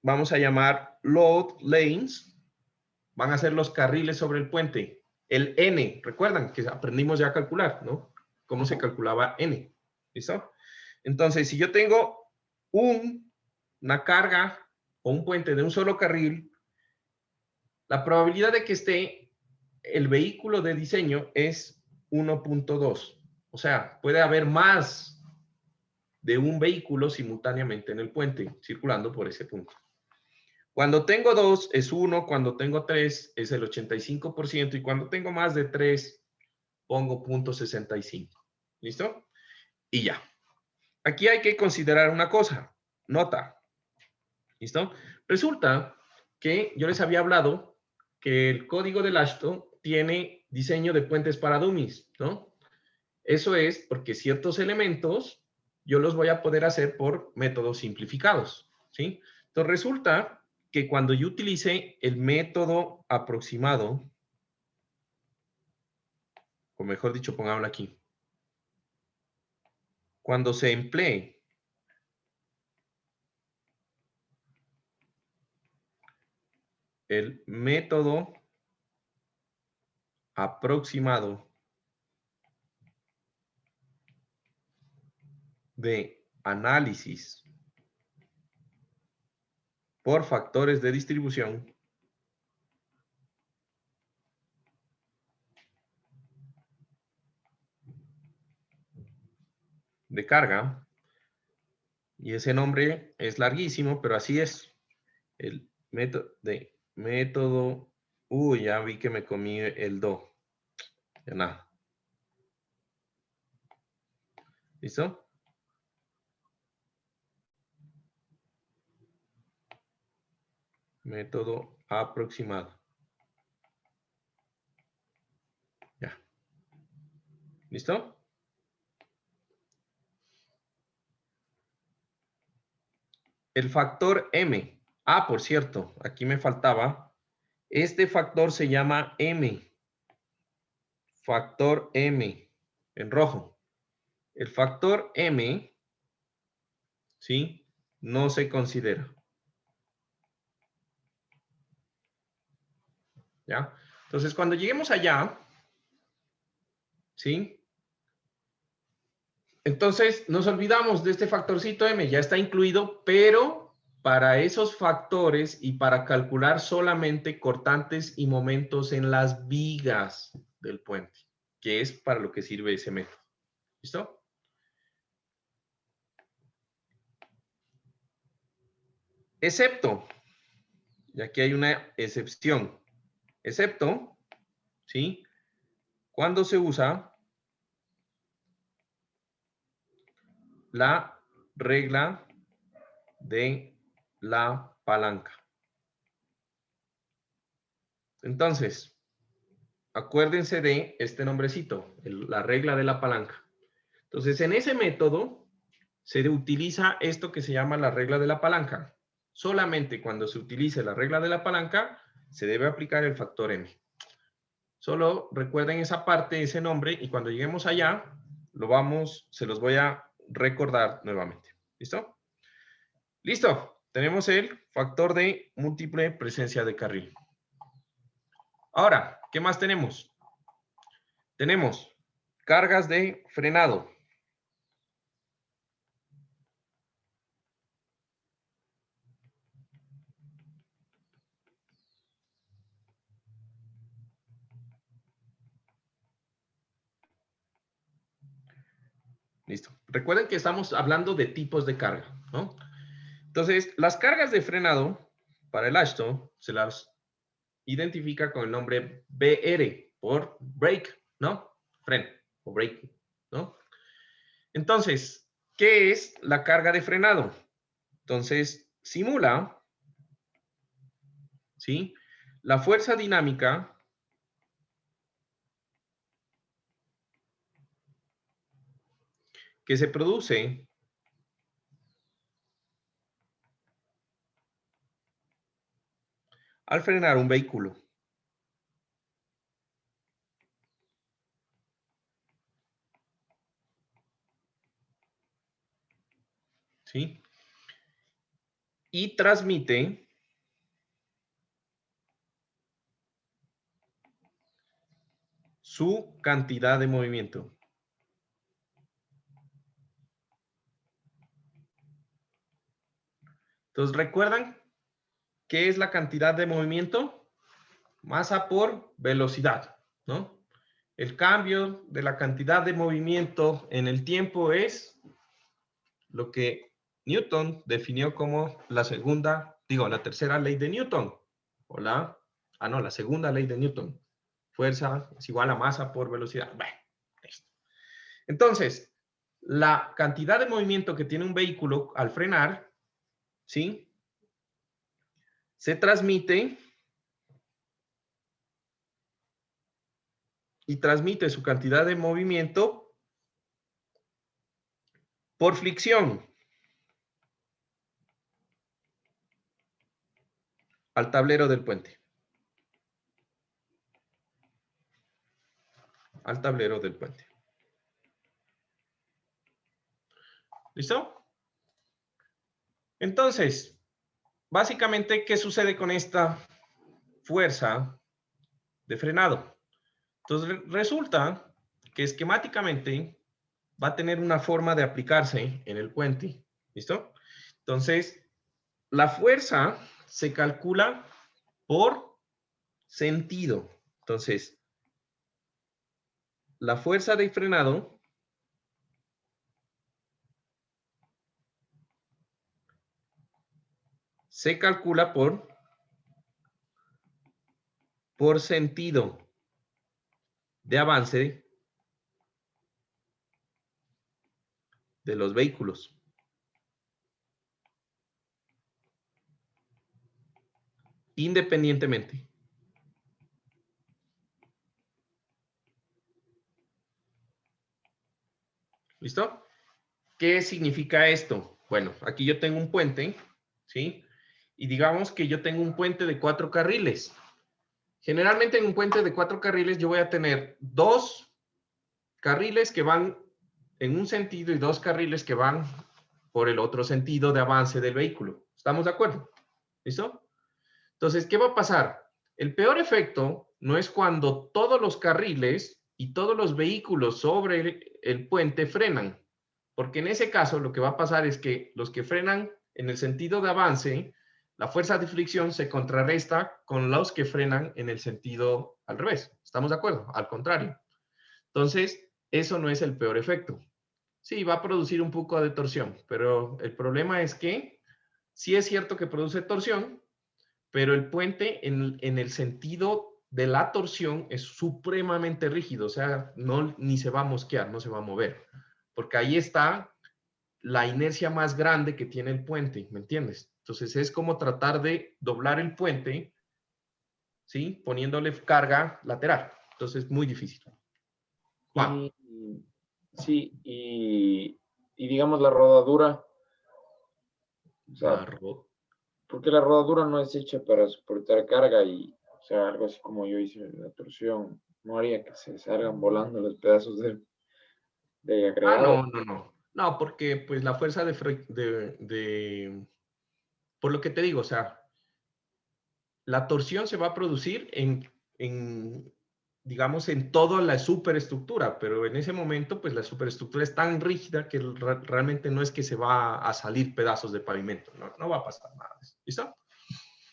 vamos a llamar load lanes. Van a ser los carriles sobre el puente. El N, recuerdan que aprendimos ya a calcular, ¿no? Cómo se calculaba N. ¿Listo? Entonces, si yo tengo una carga o un puente de un solo carril, la probabilidad de que esté el vehículo de diseño es 1.2. O sea, puede haber más de un vehículo simultáneamente en el puente, circulando por ese punto. Cuando tengo 2 es 1, cuando tengo 3 es el 85% y cuando tengo más de 3 pongo 0.65. ¿Listo? Y ya. Aquí hay que considerar una cosa. Nota. ¿Listo? Resulta que yo les había hablado que el código del ASHTO tiene diseño de puentes para dummies, ¿no? Eso es porque ciertos elementos yo los voy a poder hacer por métodos simplificados, ¿sí? Entonces resulta que cuando yo utilice el método aproximado, o mejor dicho, pongámoslo aquí, cuando se emplee el método aproximado de análisis por factores de distribución, de carga, y ese nombre es larguísimo, pero así es. El método, ya vi que me comí el do. Ya nada. ¿Listo? Método aproximado. Ya. ¿Listo? El factor M. Por cierto, aquí me faltaba. Este factor se llama M. Factor M. En rojo. El factor M, ¿sí? No se considera. ¿Ya? Entonces, cuando lleguemos allá, ¿sí? Entonces, nos olvidamos de este factorcito M, ya está incluido, pero para esos factores y para calcular solamente cortantes y momentos en las vigas del puente, que es para lo que sirve ese método. ¿Listo? Excepto, y aquí hay una excepción, excepto, ¿sí? Cuando se usa la regla de la palanca. Entonces, acuérdense de este nombrecito, la regla de la palanca. Entonces, en ese método se utiliza esto que se llama la regla de la palanca. Solamente cuando se utilice la regla de la palanca, se debe aplicar el factor M. Solo recuerden esa parte, ese nombre, y cuando lleguemos allá, se los voy a recordar nuevamente. ¿Listo? Listo. Tenemos el factor de múltiple presencia de carril. Ahora, ¿qué más tenemos? Tenemos cargas de frenado. Listo. Recuerden que estamos hablando de tipos de carga, ¿no? Entonces, las cargas de frenado para el Ashton se las identifica con el nombre BR, por brake, ¿no? Freno o brake, ¿no? Entonces, ¿qué es la carga de frenado? Entonces, simula, ¿sí? La fuerza dinámica que se produce al frenar un vehículo. ¿Sí? Y transmite su cantidad de movimiento. Entonces, ¿recuerdan qué es la cantidad de movimiento? Masa por velocidad, ¿no? El cambio de la cantidad de movimiento en el tiempo es lo que Newton definió como la tercera ley de Newton. O la segunda ley de Newton. Fuerza es igual a masa por velocidad. Bueno, listo. Entonces, la cantidad de movimiento que tiene un vehículo al frenar, ¿sí? Se transmite y transmite su cantidad de movimiento por fricción al tablero del puente. Al tablero del puente. ¿Listo? Entonces, básicamente, ¿qué sucede con esta fuerza de frenado? Entonces, resulta que esquemáticamente va a tener una forma de aplicarse en el puente. ¿Listo? Entonces, la fuerza se calcula por sentido. Entonces, la fuerza de frenado se calcula por sentido de avance de los vehículos. Independientemente. ¿Listo? ¿Qué significa esto? Bueno, aquí yo tengo un puente, ¿sí? Y digamos que yo tengo un puente de 4 carriles. Generalmente en un puente de 4 carriles yo voy a tener 2 carriles que van en un sentido y 2 carriles que van por el otro sentido de avance del vehículo. ¿Estamos de acuerdo? ¿Listo? Entonces, ¿qué va a pasar? El peor efecto no es cuando todos los carriles y todos los vehículos sobre el puente frenan, porque en ese caso lo que va a pasar es que los que frenan en el sentido de avance, la fuerza de fricción se contrarresta con los que frenan en el sentido al revés. ¿Estamos de acuerdo? Al contrario. Entonces, eso no es el peor efecto. Sí, va a producir un poco de torsión, pero el problema es que sí es cierto que produce torsión, pero el puente en el sentido de la torsión es supremamente rígido, o sea, ni se va a mosquear, no se va a mover, porque ahí está la inercia más grande que tiene el puente, ¿me entiendes? Entonces es como tratar de doblar el puente, ¿sí? Poniéndole carga lateral, entonces es muy difícil. Juan. Sí, y digamos la rodadura, o sea, porque la rodadura no es hecha para soportar carga y, o sea, algo así como yo hice la torsión, no haría que se salgan volando los pedazos de agregado. No. No, porque pues la fuerza por lo que te digo, o sea, la torsión se va a producir digamos, en toda la superestructura, pero en ese momento, pues la superestructura es tan rígida que realmente no es que se va a salir pedazos de pavimento, no va a pasar nada de eso. ¿Listo?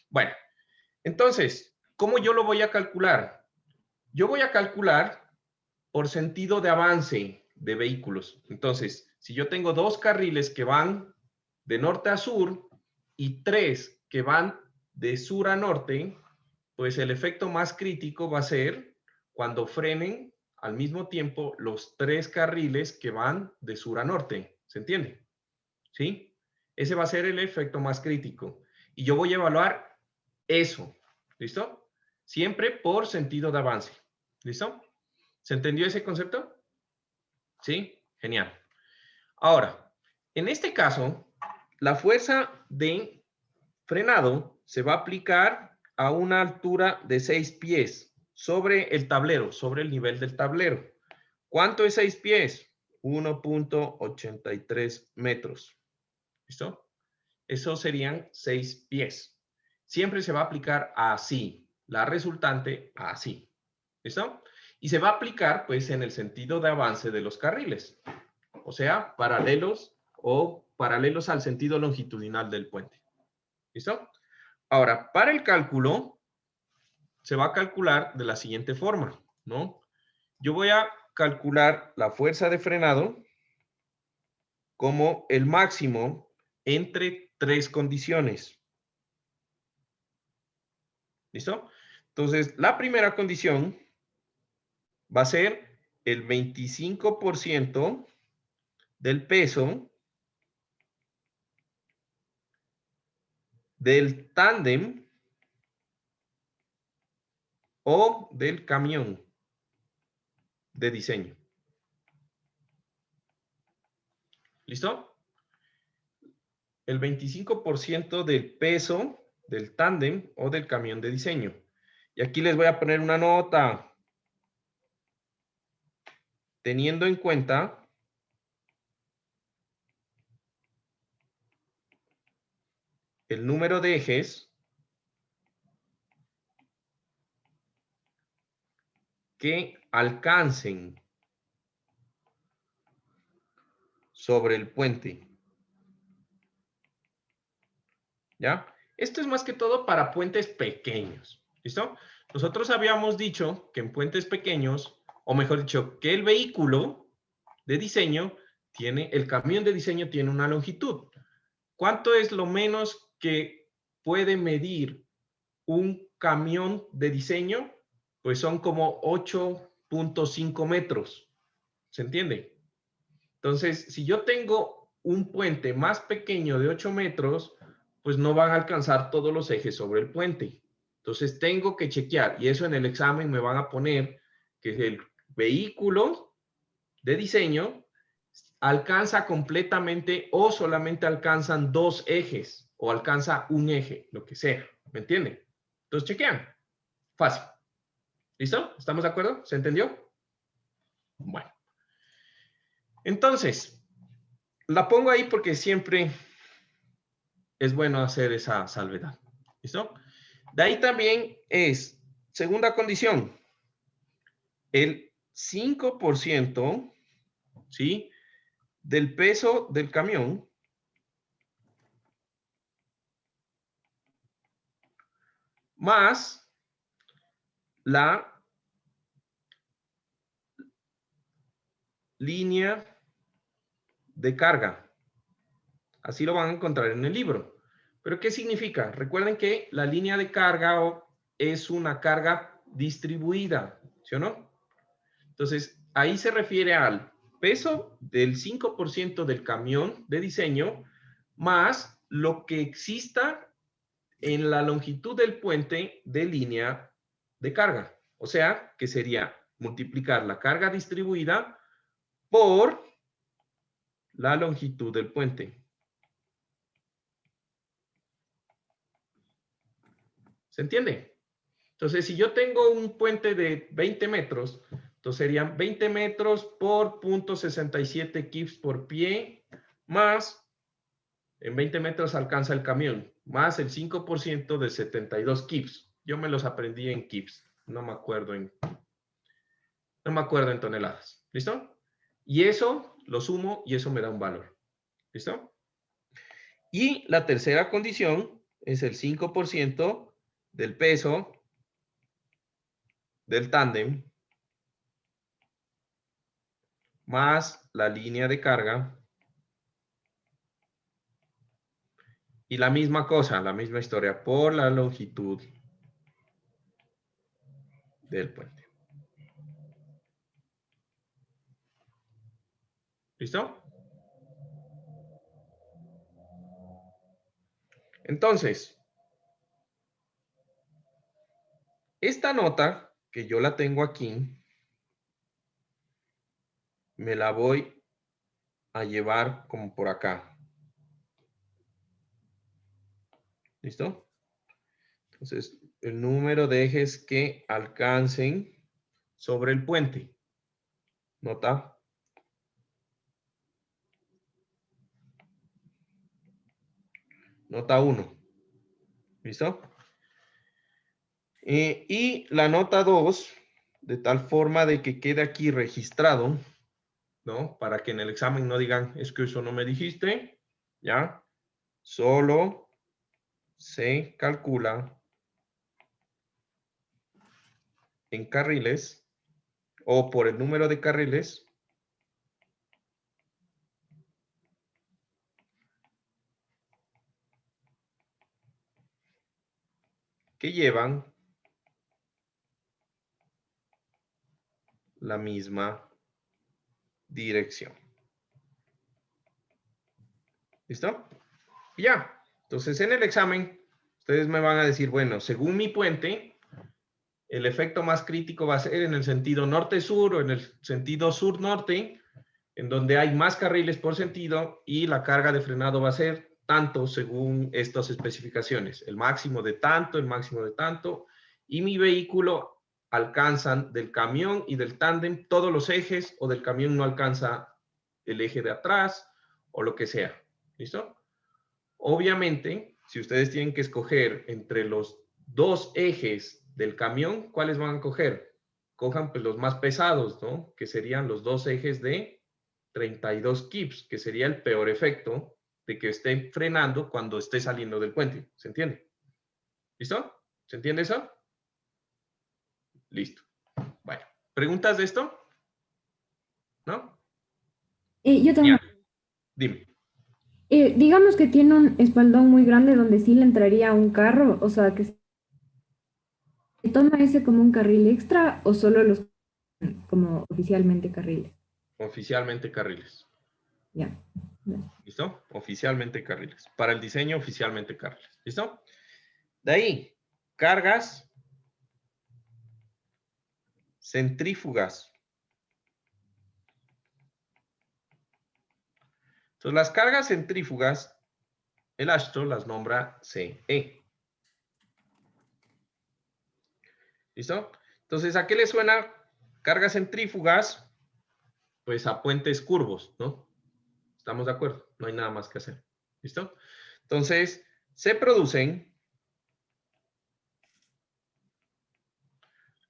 Bueno, entonces, ¿cómo yo lo voy a calcular? Yo voy a calcular por sentido de avance de vehículos. Entonces, si yo tengo 2 carriles que van de norte a sur y 3 que van de sur a norte, pues el efecto más crítico va a ser cuando frenen al mismo tiempo los 3 carriles que van de sur a norte. ¿Se entiende? ¿Sí? Ese va a ser el efecto más crítico. Y yo voy a evaluar eso. ¿Listo? Siempre por sentido de avance. ¿Listo? ¿Se entendió ese concepto? ¿Sí? Genial. Ahora, en este caso, la fuerza de frenado se va a aplicar a una altura de 6 pies sobre el tablero, sobre el nivel del tablero. ¿Cuánto es 6 pies? 1.83 metros. ¿Listo? Eso serían 6 pies. Siempre se va a aplicar así, la resultante así. ¿Listo? Y se va a aplicar pues en el sentido de avance de los carriles. O sea, paralelos al sentido longitudinal del puente. ¿Listo? Ahora, para el cálculo, se va a calcular de la siguiente forma, ¿no? Yo voy a calcular la fuerza de frenado como el máximo entre 3 condiciones. ¿Listo? Entonces, la primera condición va a ser el 25% del peso del tándem o del camión de diseño. ¿Listo? El 25% del peso del tándem o del camión de diseño. Y aquí les voy a poner una nota. Teniendo en cuenta el número de ejes que alcancen sobre el puente. ¿Ya? Esto es más que todo para puentes pequeños. ¿Listo? Nosotros habíamos dicho que en puentes pequeños, o mejor dicho, que el vehículo de diseño el camión de diseño tiene una longitud. ¿Cuánto es lo menos que puede medir un camión de diseño? Pues son como 8.5 metros. ¿Se entiende? Entonces, si yo tengo un puente más pequeño de 8 metros, pues no van a alcanzar todos los ejes sobre el puente. Entonces, tengo que chequear, y eso en el examen me van a poner que el vehículo de diseño alcanza completamente o solamente alcanzan 2 ejes o alcanza un eje, lo que sea. ¿Me entienden? Entonces, chequean. Fácil. ¿Listo? ¿Estamos de acuerdo? ¿Se entendió? Bueno. Entonces, la pongo ahí porque siempre es bueno hacer esa salvedad. ¿Listo? De ahí también es, segunda condición, el 5%, ¿sí?, del peso del camión más la línea de carga. Así lo van a encontrar en el libro. ¿Pero qué significa? Recuerden que la línea de carga es una carga distribuida, ¿sí o no? Entonces, ahí se refiere al peso del 5% del camión de diseño más lo que exista en la longitud del puente de línea de carga. O sea, que sería multiplicar la carga distribuida por la longitud del puente. ¿Se entiende? Entonces, si yo tengo un puente de 20 metros, Entonces serían 20 metros por 0.67 kips por pie, más, en 20 metros alcanza el camión, más el 5% de 72 kips. Yo me los aprendí en kips, no me acuerdo en toneladas. ¿Listo? Y eso lo sumo y eso me da un valor. ¿Listo? Y la tercera condición es el 5% del peso del tándem más la línea de carga. Y la misma cosa, la misma historia, por la longitud del puente. ¿Listo? Entonces, esta nota, que yo la tengo aquí, me la voy a llevar como por acá. ¿Listo? Entonces, el número de ejes que alcancen sobre el puente. Nota. Nota 1. ¿Listo? Y la nota 2, de tal forma de que quede aquí registrado, ¿no? Para que en el examen no digan, es que eso no me dijiste, ¿ya? Solo se calcula en carriles o por el número de carriles que llevan la misma dirección. ¿Listo? Y ya. Entonces, en el examen, ustedes me van a decir, bueno, según mi puente, el efecto más crítico va a ser en el sentido norte-sur o en el sentido sur-norte, en donde hay más carriles por sentido y la carga de frenado va a ser tanto según estas especificaciones. El máximo de tanto, el máximo de tanto. Y mi vehículo alcanzan del camión y del tándem todos los ejes, o del camión no alcanza el eje de atrás o lo que sea. ¿Listo? Obviamente, si ustedes tienen que escoger entre los dos ejes del camión, ¿cuáles van a coger? Cojan pues los más pesados, ¿no? Que serían los dos ejes de 32 kips, que sería el peor efecto de que esté frenando cuando esté saliendo del puente. ¿Se entiende? ¿Listo? ¿Se entiende eso? Listo. Bueno, ¿preguntas de esto? ¿No? Yo tengo. Dime. Digamos que tiene un espaldón muy grande donde sí le entraría un carro, o sea, que se toma ese como un carril extra o solo los como oficialmente carriles. Oficialmente carriles. Ya. ¿Listo? Oficialmente carriles. Para el diseño, oficialmente carriles. ¿Listo? De ahí, cargas centrífugas. Entonces, las cargas centrífugas, el AASHTO las nombra CE. ¿Listo? Entonces, ¿a qué le suena cargas centrífugas? Pues a puentes curvos, ¿no? ¿Estamos de acuerdo? No hay nada más que hacer. ¿Listo? Entonces, se producen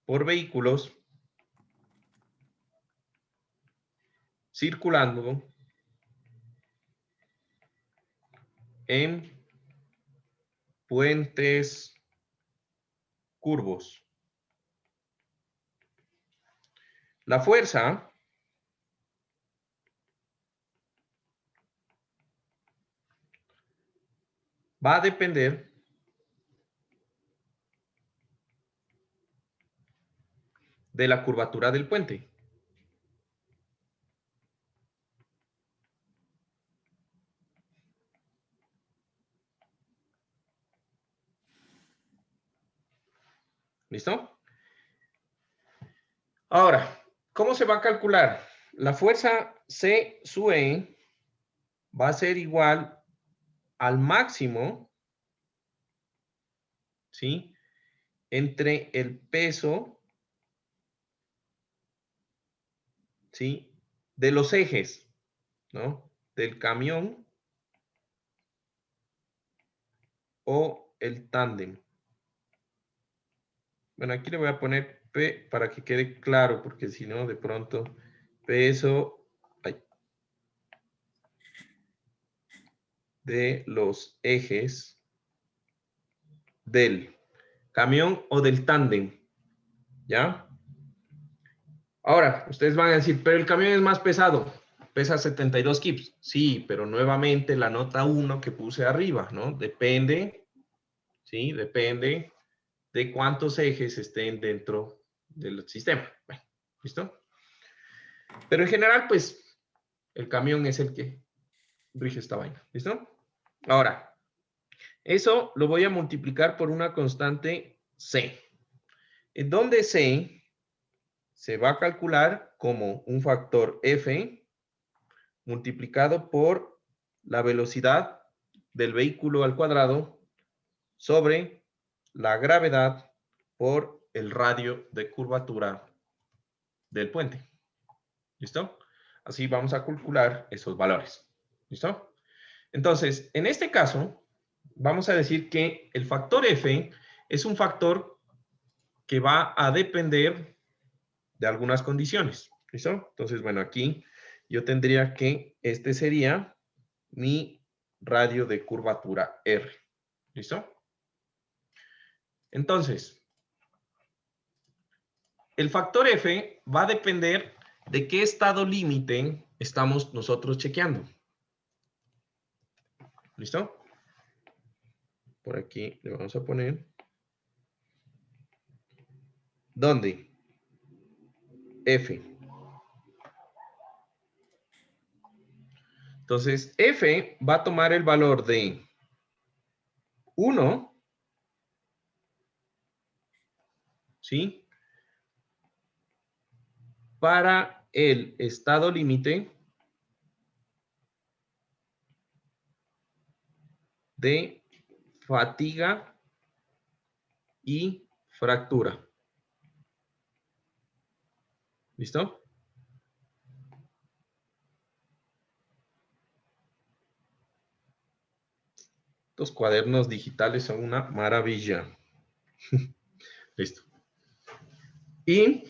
por vehículos circulando en puentes curvos. La fuerza va a depender de la curvatura del puente. ¿Listo? Ahora, ¿cómo se va a calcular? La fuerza C sub E va a ser igual al máximo, ¿sí? Entre el peso ¿sí? De los ejes, ¿no? Del camión o el tándem. Bueno, aquí le voy a poner P para que quede claro, porque si no, de pronto, peso de los ejes del camión o del tándem, ¿ya? Ahora, ustedes van a decir, pero el camión es más pesado, pesa 72 kilos. Sí, pero nuevamente la nota 1 que puse arriba, ¿no? Depende, ¿sí? Depende de cuántos ejes estén dentro del sistema. Bueno, ¿listo? Pero en general, pues, el camión es el que rige esta vaina, ¿listo? Ahora, eso lo voy a multiplicar por una constante C, en donde C se va a calcular como un factor F multiplicado por la velocidad del vehículo al cuadrado sobre la gravedad por el radio de curvatura del puente. ¿Listo? Así vamos a calcular esos valores. ¿Listo? Entonces, en este caso, vamos a decir que el factor F es un factor que va a depender de algunas condiciones. ¿Listo? Entonces, bueno, aquí yo tendría que este sería mi radio de curvatura R. ¿Listo? Entonces, el factor F va a depender de qué estado límite estamos nosotros chequeando. ¿Listo? Por aquí le vamos a poner. ¿Dónde? F. Entonces, F va a tomar el valor de 1, ¿sí? Para el estado límite de fatiga y fractura. ¿Listo? Estos cuadernos digitales son una maravilla. Listo. Y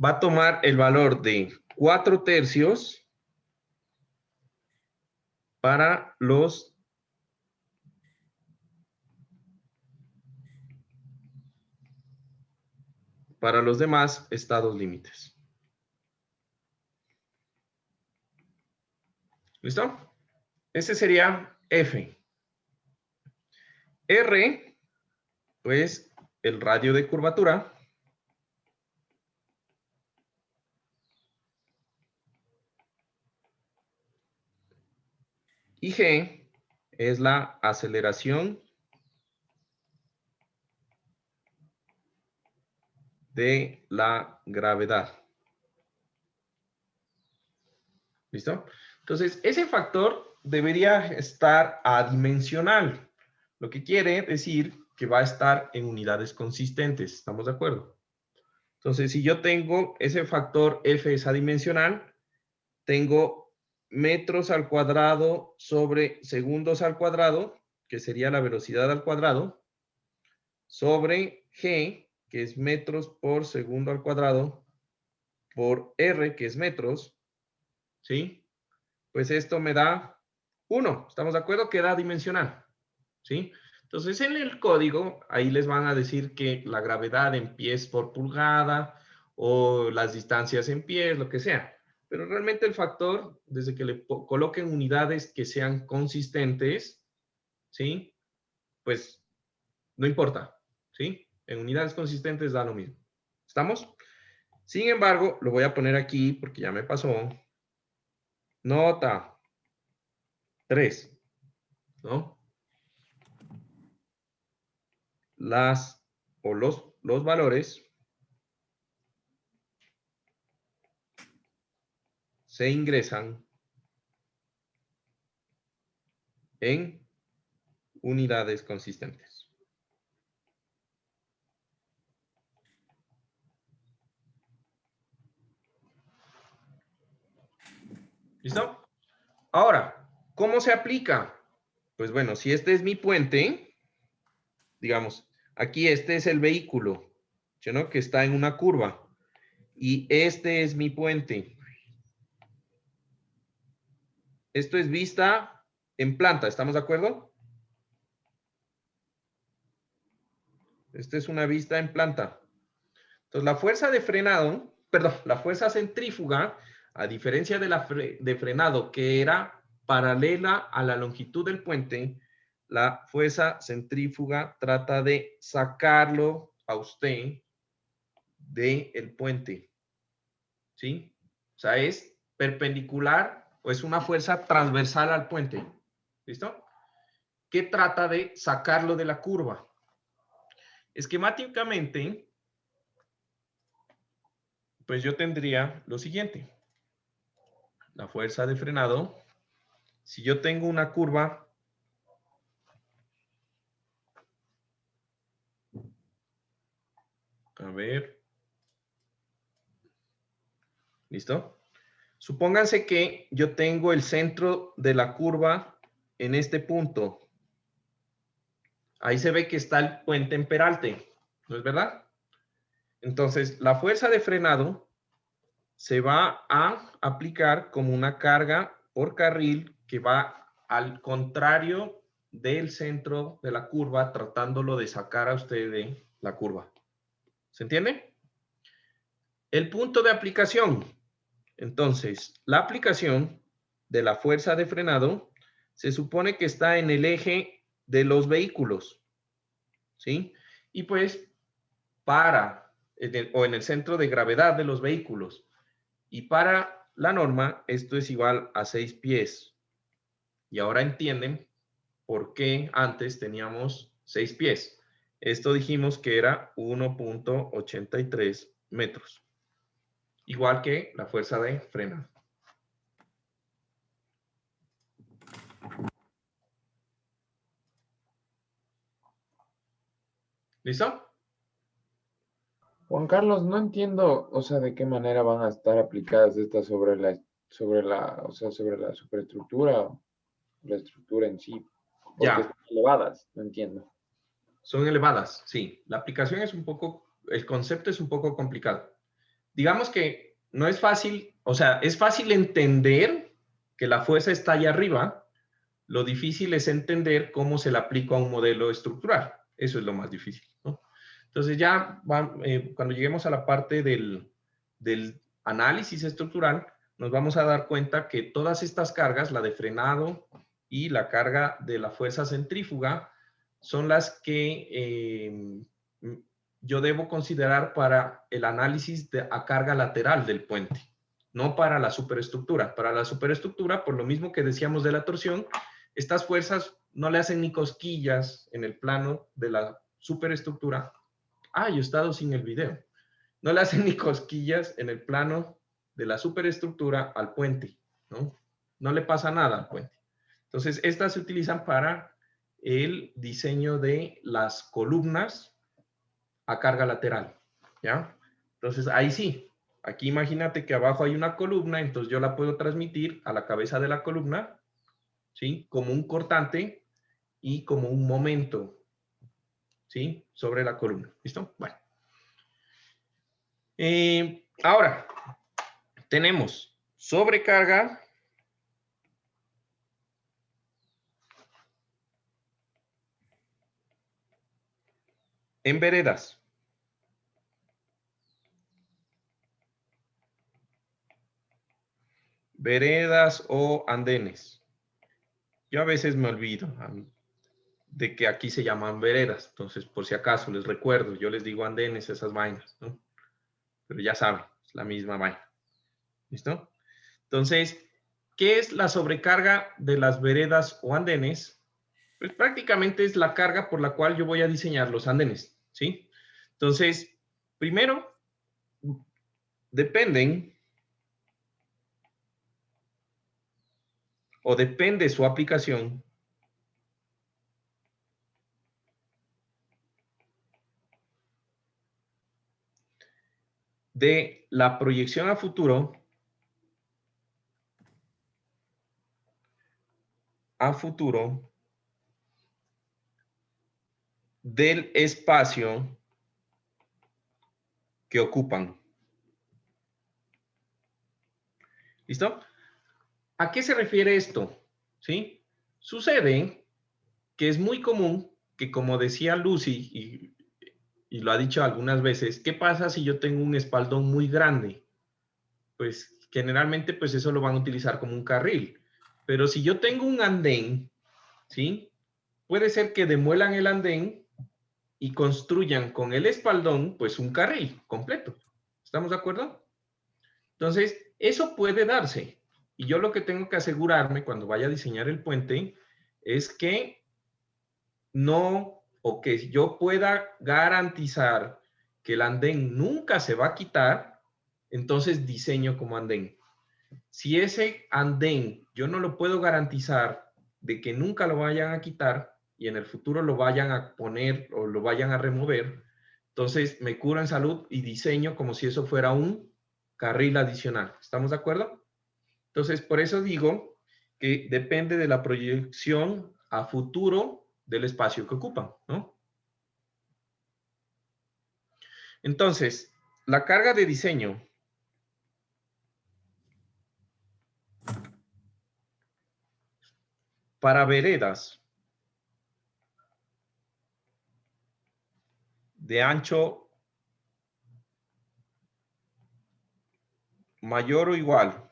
va a tomar el valor de 4/3 para los demás estados límites. ¿Listo? Ese sería F. R, pues el radio de curvatura. Y G es la aceleración de la gravedad. ¿Listo? Entonces, ese factor debería estar adimensional, lo que quiere decir que va a estar en unidades consistentes. ¿Estamos de acuerdo? Entonces, si yo tengo ese factor F es adimensional, tengo metros al cuadrado sobre segundos al cuadrado, que sería la velocidad al cuadrado, sobre G, que es metros por segundo al cuadrado, por R, que es metros, ¿sí? Pues esto me da 1. ¿Estamos de acuerdo? Que da dimensional, ¿sí? Entonces, en el código, ahí les van a decir que la gravedad en pies por pulgada o las distancias en pies, lo que sea. Pero realmente el factor, desde que le coloquen unidades que sean consistentes, ¿sí? Pues no importa, ¿sí? En unidades consistentes da lo mismo. ¿Estamos? Sin embargo, lo voy a poner aquí porque ya me pasó. Nota 3, ¿no? Los valores se ingresan en unidades consistentes. ¿Listo? Ahora, ¿cómo se aplica? Pues bueno, si este es mi puente, digamos, aquí este es el vehículo, ¿sí, no? Que está en una curva. Y este es mi puente. Esto es vista en planta, ¿estamos de acuerdo? Esta es una vista en planta. Entonces, la fuerza de frenado, perdón, la fuerza centrífuga, a diferencia de la de frenado, que era paralela a la longitud del puente, la fuerza centrífuga trata de sacarlo a usted del puente. ¿Sí? O sea, es perpendicular o es una fuerza transversal al puente. ¿Listo? Que trata de sacarlo de la curva. Esquemáticamente, pues yo tendría lo siguiente. La fuerza de frenado. Si yo tengo una curva, a ver, ¿listo? Supónganse que yo tengo el centro de la curva en este punto. Ahí se ve que está el puente en peralte, ¿no es verdad? Entonces, la fuerza de frenado se va a aplicar como una carga por carril que va al contrario del centro de la curva, tratándolo de sacar a usted de la curva. ¿Se entiende? El punto de aplicación. Entonces, la aplicación de la fuerza de frenado se supone que está en el eje de los vehículos, ¿sí? Y pues o en el centro de gravedad de los vehículos. Y para la norma, esto es igual a 6 pies. Y ahora entienden por qué antes teníamos 6 pies. Esto dijimos que era 1.83 metros. Igual que la fuerza de frenado. ¿Listo? Juan Carlos, no entiendo, o sea, de qué manera van a estar aplicadas estas o sea, sobre la superestructura, la estructura en sí, porque Ya, están elevadas, no entiendo. son elevadas, sí. La aplicación es un poco, el concepto es un poco complicado. Digamos que no es fácil, o sea, es fácil entender que la fuerza está allá arriba. Lo difícil es entender cómo se le aplica a un modelo estructural. Eso es lo más difícil, ¿no? Entonces ya cuando lleguemos a la parte del análisis estructural, nos vamos a dar cuenta que todas estas cargas, la de frenado y la carga de la fuerza centrífuga, son las que yo debo considerar para el análisis a carga lateral del puente, no para la superestructura. Para la superestructura, por lo mismo que decíamos de la torsión, estas fuerzas no le hacen ni cosquillas en el plano de la superestructura. Ah, yo he estado sin el video. No le hacen ni cosquillas en el plano de la superestructura al puente, ¿no? No le pasa nada al puente. Entonces, estas se utilizan para el diseño de las columnas a carga lateral, ¿ya? Entonces, ahí sí. Aquí imagínate que abajo hay una columna, entonces yo la puedo transmitir a la cabeza de la columna, ¿sí? Como un cortante y como un momento, ¿sí? Sobre la columna. ¿Listo? Bueno. Ahora, tenemos sobrecarga en veredas. Veredas o andenes. Yo a veces me olvido de que aquí se llaman veredas. Entonces, por si acaso les recuerdo, yo les digo andenes, esas vainas, ¿no? Pero ya saben, es la misma vaina. ¿Listo? Entonces, ¿qué es la sobrecarga de las veredas o andenes? Pues prácticamente es la carga por la cual yo voy a diseñar los andenes, ¿sí? Entonces, primero, depende su aplicación de la proyección a futuro a futuro del espacio que ocupan. ¿Listo? ¿A qué se refiere esto? ¿Sí? Sucede que es muy común que, como decía Lucy, y lo ha dicho algunas veces, ¿qué pasa si yo tengo un espaldón muy grande? Pues generalmente pues eso lo van a utilizar como un carril. Pero si yo tengo un andén, ¿sí? Puede ser que demuelan el andén y construyan con el espaldón pues un carril completo. ¿Estamos de acuerdo? Entonces, eso puede darse. Y yo lo que tengo que asegurarme cuando vaya a diseñar el puente es que no, o que yo pueda garantizar que el andén nunca se va a quitar, entonces diseño como andén. Si ese andén yo no lo puedo garantizar de que nunca lo vayan a quitar y en el futuro lo vayan a poner o lo vayan a remover, entonces me curo en salud y diseño como si eso fuera un carril adicional. ¿Estamos de acuerdo? Entonces, por eso digo que depende de la proyección a futuro del espacio que ocupan, ¿no? Entonces, la carga de diseño para veredas de ancho mayor o igual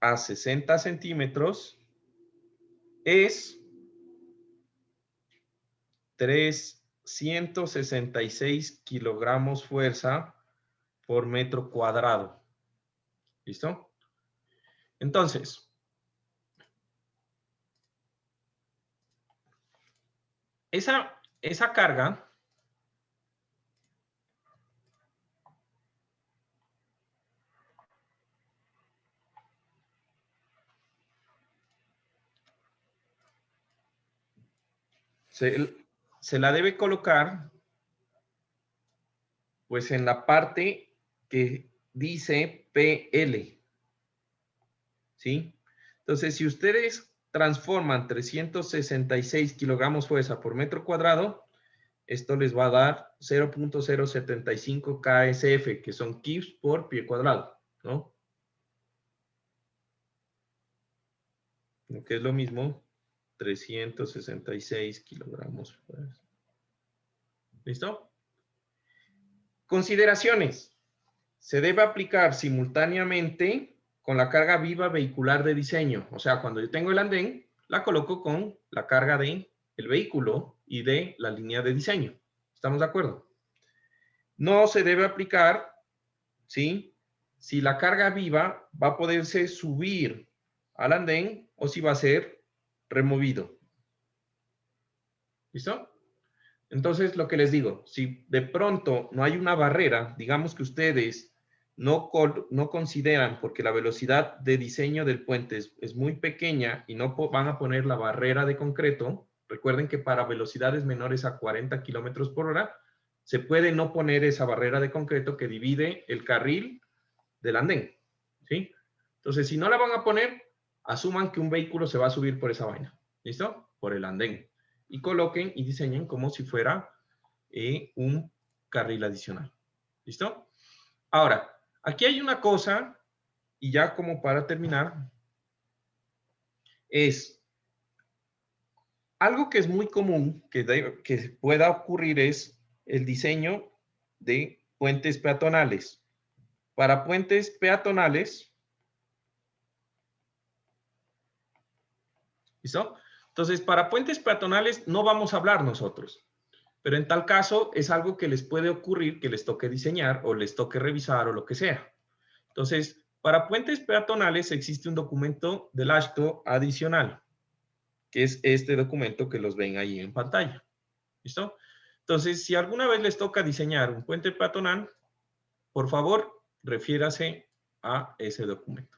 a 60 centímetros es 366 kilogramos fuerza por metro cuadrado. ¿Listo? Entonces, esa carga se la debe colocar pues en la parte que dice PL. ¿Sí? Entonces, si ustedes transforman 366 kilogramos fuerza por metro cuadrado, esto les va a dar 0.075 KSF, que son kilos por pie cuadrado, ¿no? Lo que es lo mismo, 366 kilogramos fuerza. ¿Listo? Consideraciones. Se debe aplicar simultáneamente con la carga viva vehicular de diseño. O sea, cuando yo tengo el andén, la coloco con la carga del vehículo y de la línea de diseño. ¿Estamos de acuerdo? No se debe aplicar, ¿sí? Si la carga viva va a poderse subir al andén o si va a ser removido. ¿Listo? Entonces, lo que les digo, si de pronto no hay una barrera, digamos que ustedes no consideran, porque la velocidad de diseño del puente es muy pequeña y no van a poner la barrera de concreto, recuerden que para velocidades menores a 40 kilómetros por hora, se puede no poner esa barrera de concreto que divide el carril del andén, ¿sí? Entonces, si no la van a poner, asuman que un vehículo se va a subir por esa vaina, ¿listo? Por el andén. Y coloquen y diseñen como si fuera un carril adicional. ¿Listo? Ahora, aquí hay una cosa, y ya como para terminar, es algo que es muy común que pueda ocurrir es el diseño de puentes peatonales. Para puentes peatonales, ¿listo? Entonces, para puentes peatonales no vamos a hablar nosotros, pero en tal caso es algo que les puede ocurrir que les toque diseñar o les toque revisar o lo que sea. Entonces, para puentes peatonales existe un documento del AASHTO adicional, que es este documento que los ven ahí en pantalla. ¿Listo? Entonces, si alguna vez les toca diseñar un puente peatonal, por favor, refiérase a ese documento.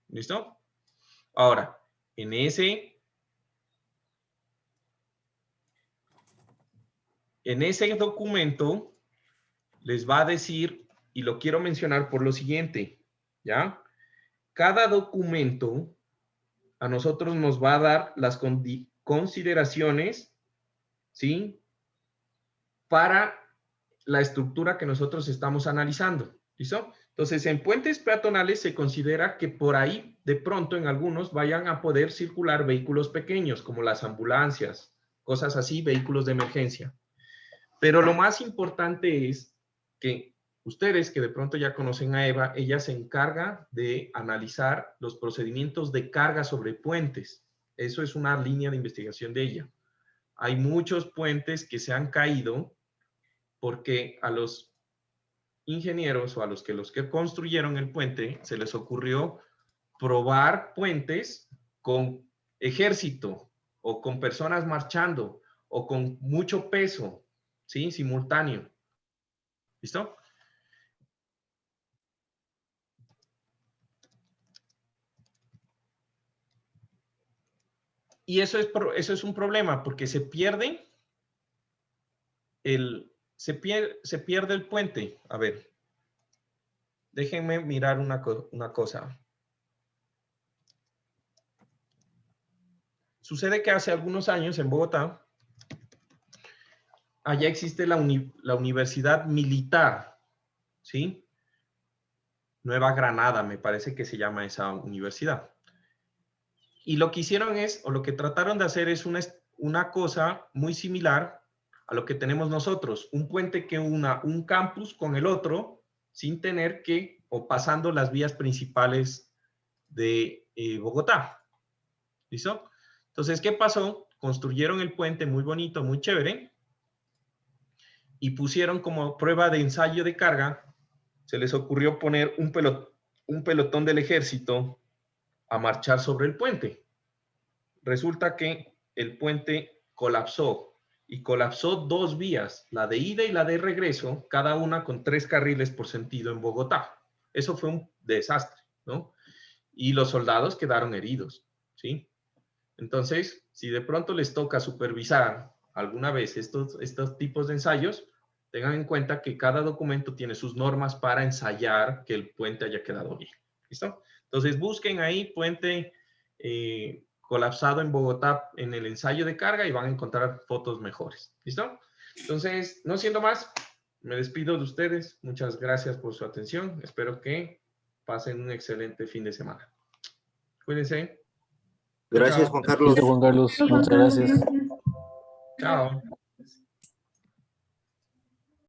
¿Listo? Ahora, en ese documento les va a decir, y lo quiero mencionar por lo siguiente, ¿ya? Cada documento a nosotros nos va a dar las consideraciones, ¿sí? Para la estructura que nosotros estamos analizando, ¿listo? Entonces, en puentes peatonales se considera que por ahí, de pronto, en algunos vayan a poder circular vehículos pequeños, como las ambulancias, cosas así, vehículos de emergencia. Pero lo más importante es que ustedes, que de pronto ya conocen a Eva, ella se encarga de analizar los procedimientos de carga sobre puentes. Eso es una línea de investigación de ella. Hay muchos puentes que se han caído porque a los ingenieros o a los que construyeron el puente se les ocurrió probar puentes con ejército o con personas marchando o con mucho peso, ¿sí? Simultáneo. ¿Listo? Y eso es un problema porque se pierde se pierde el puente. A ver, déjenme mirar una cosa. Sucede que hace algunos años en Bogotá, allá existe la Universidad Militar, ¿sí? Nueva Granada, me parece que se llama esa universidad. Y lo que hicieron es, o lo que trataron de hacer es una cosa muy similar a lo que tenemos nosotros, un puente que una un campus con el otro sin tener que, o pasando las vías principales de Bogotá. ¿Listo? Entonces, ¿qué pasó? Construyeron el puente muy bonito, muy chévere, y pusieron como prueba de ensayo de carga, se les ocurrió poner un pelotón del ejército a marchar sobre el puente. Resulta que el puente colapsó, y colapsó 2 vías, la de ida y la de regreso, cada una con 3 carriles por sentido en Bogotá. Eso fue un desastre, ¿no? Y los soldados quedaron heridos, ¿sí? Entonces, si de pronto les toca supervisar alguna vez estos tipos de ensayos, tengan en cuenta que cada documento tiene sus normas para ensayar que el puente haya quedado bien. ¿Listo? Entonces, busquen ahí puente colapsado en Bogotá en el ensayo de carga y van a encontrar fotos mejores. ¿Listo? Entonces, no siendo más, me despido de ustedes. Muchas gracias por su atención. Espero que pasen un excelente fin de semana. Cuídense. Gracias, Chao. Juan Carlos. Listo, Juan Carlos, muchas gracias. Chao.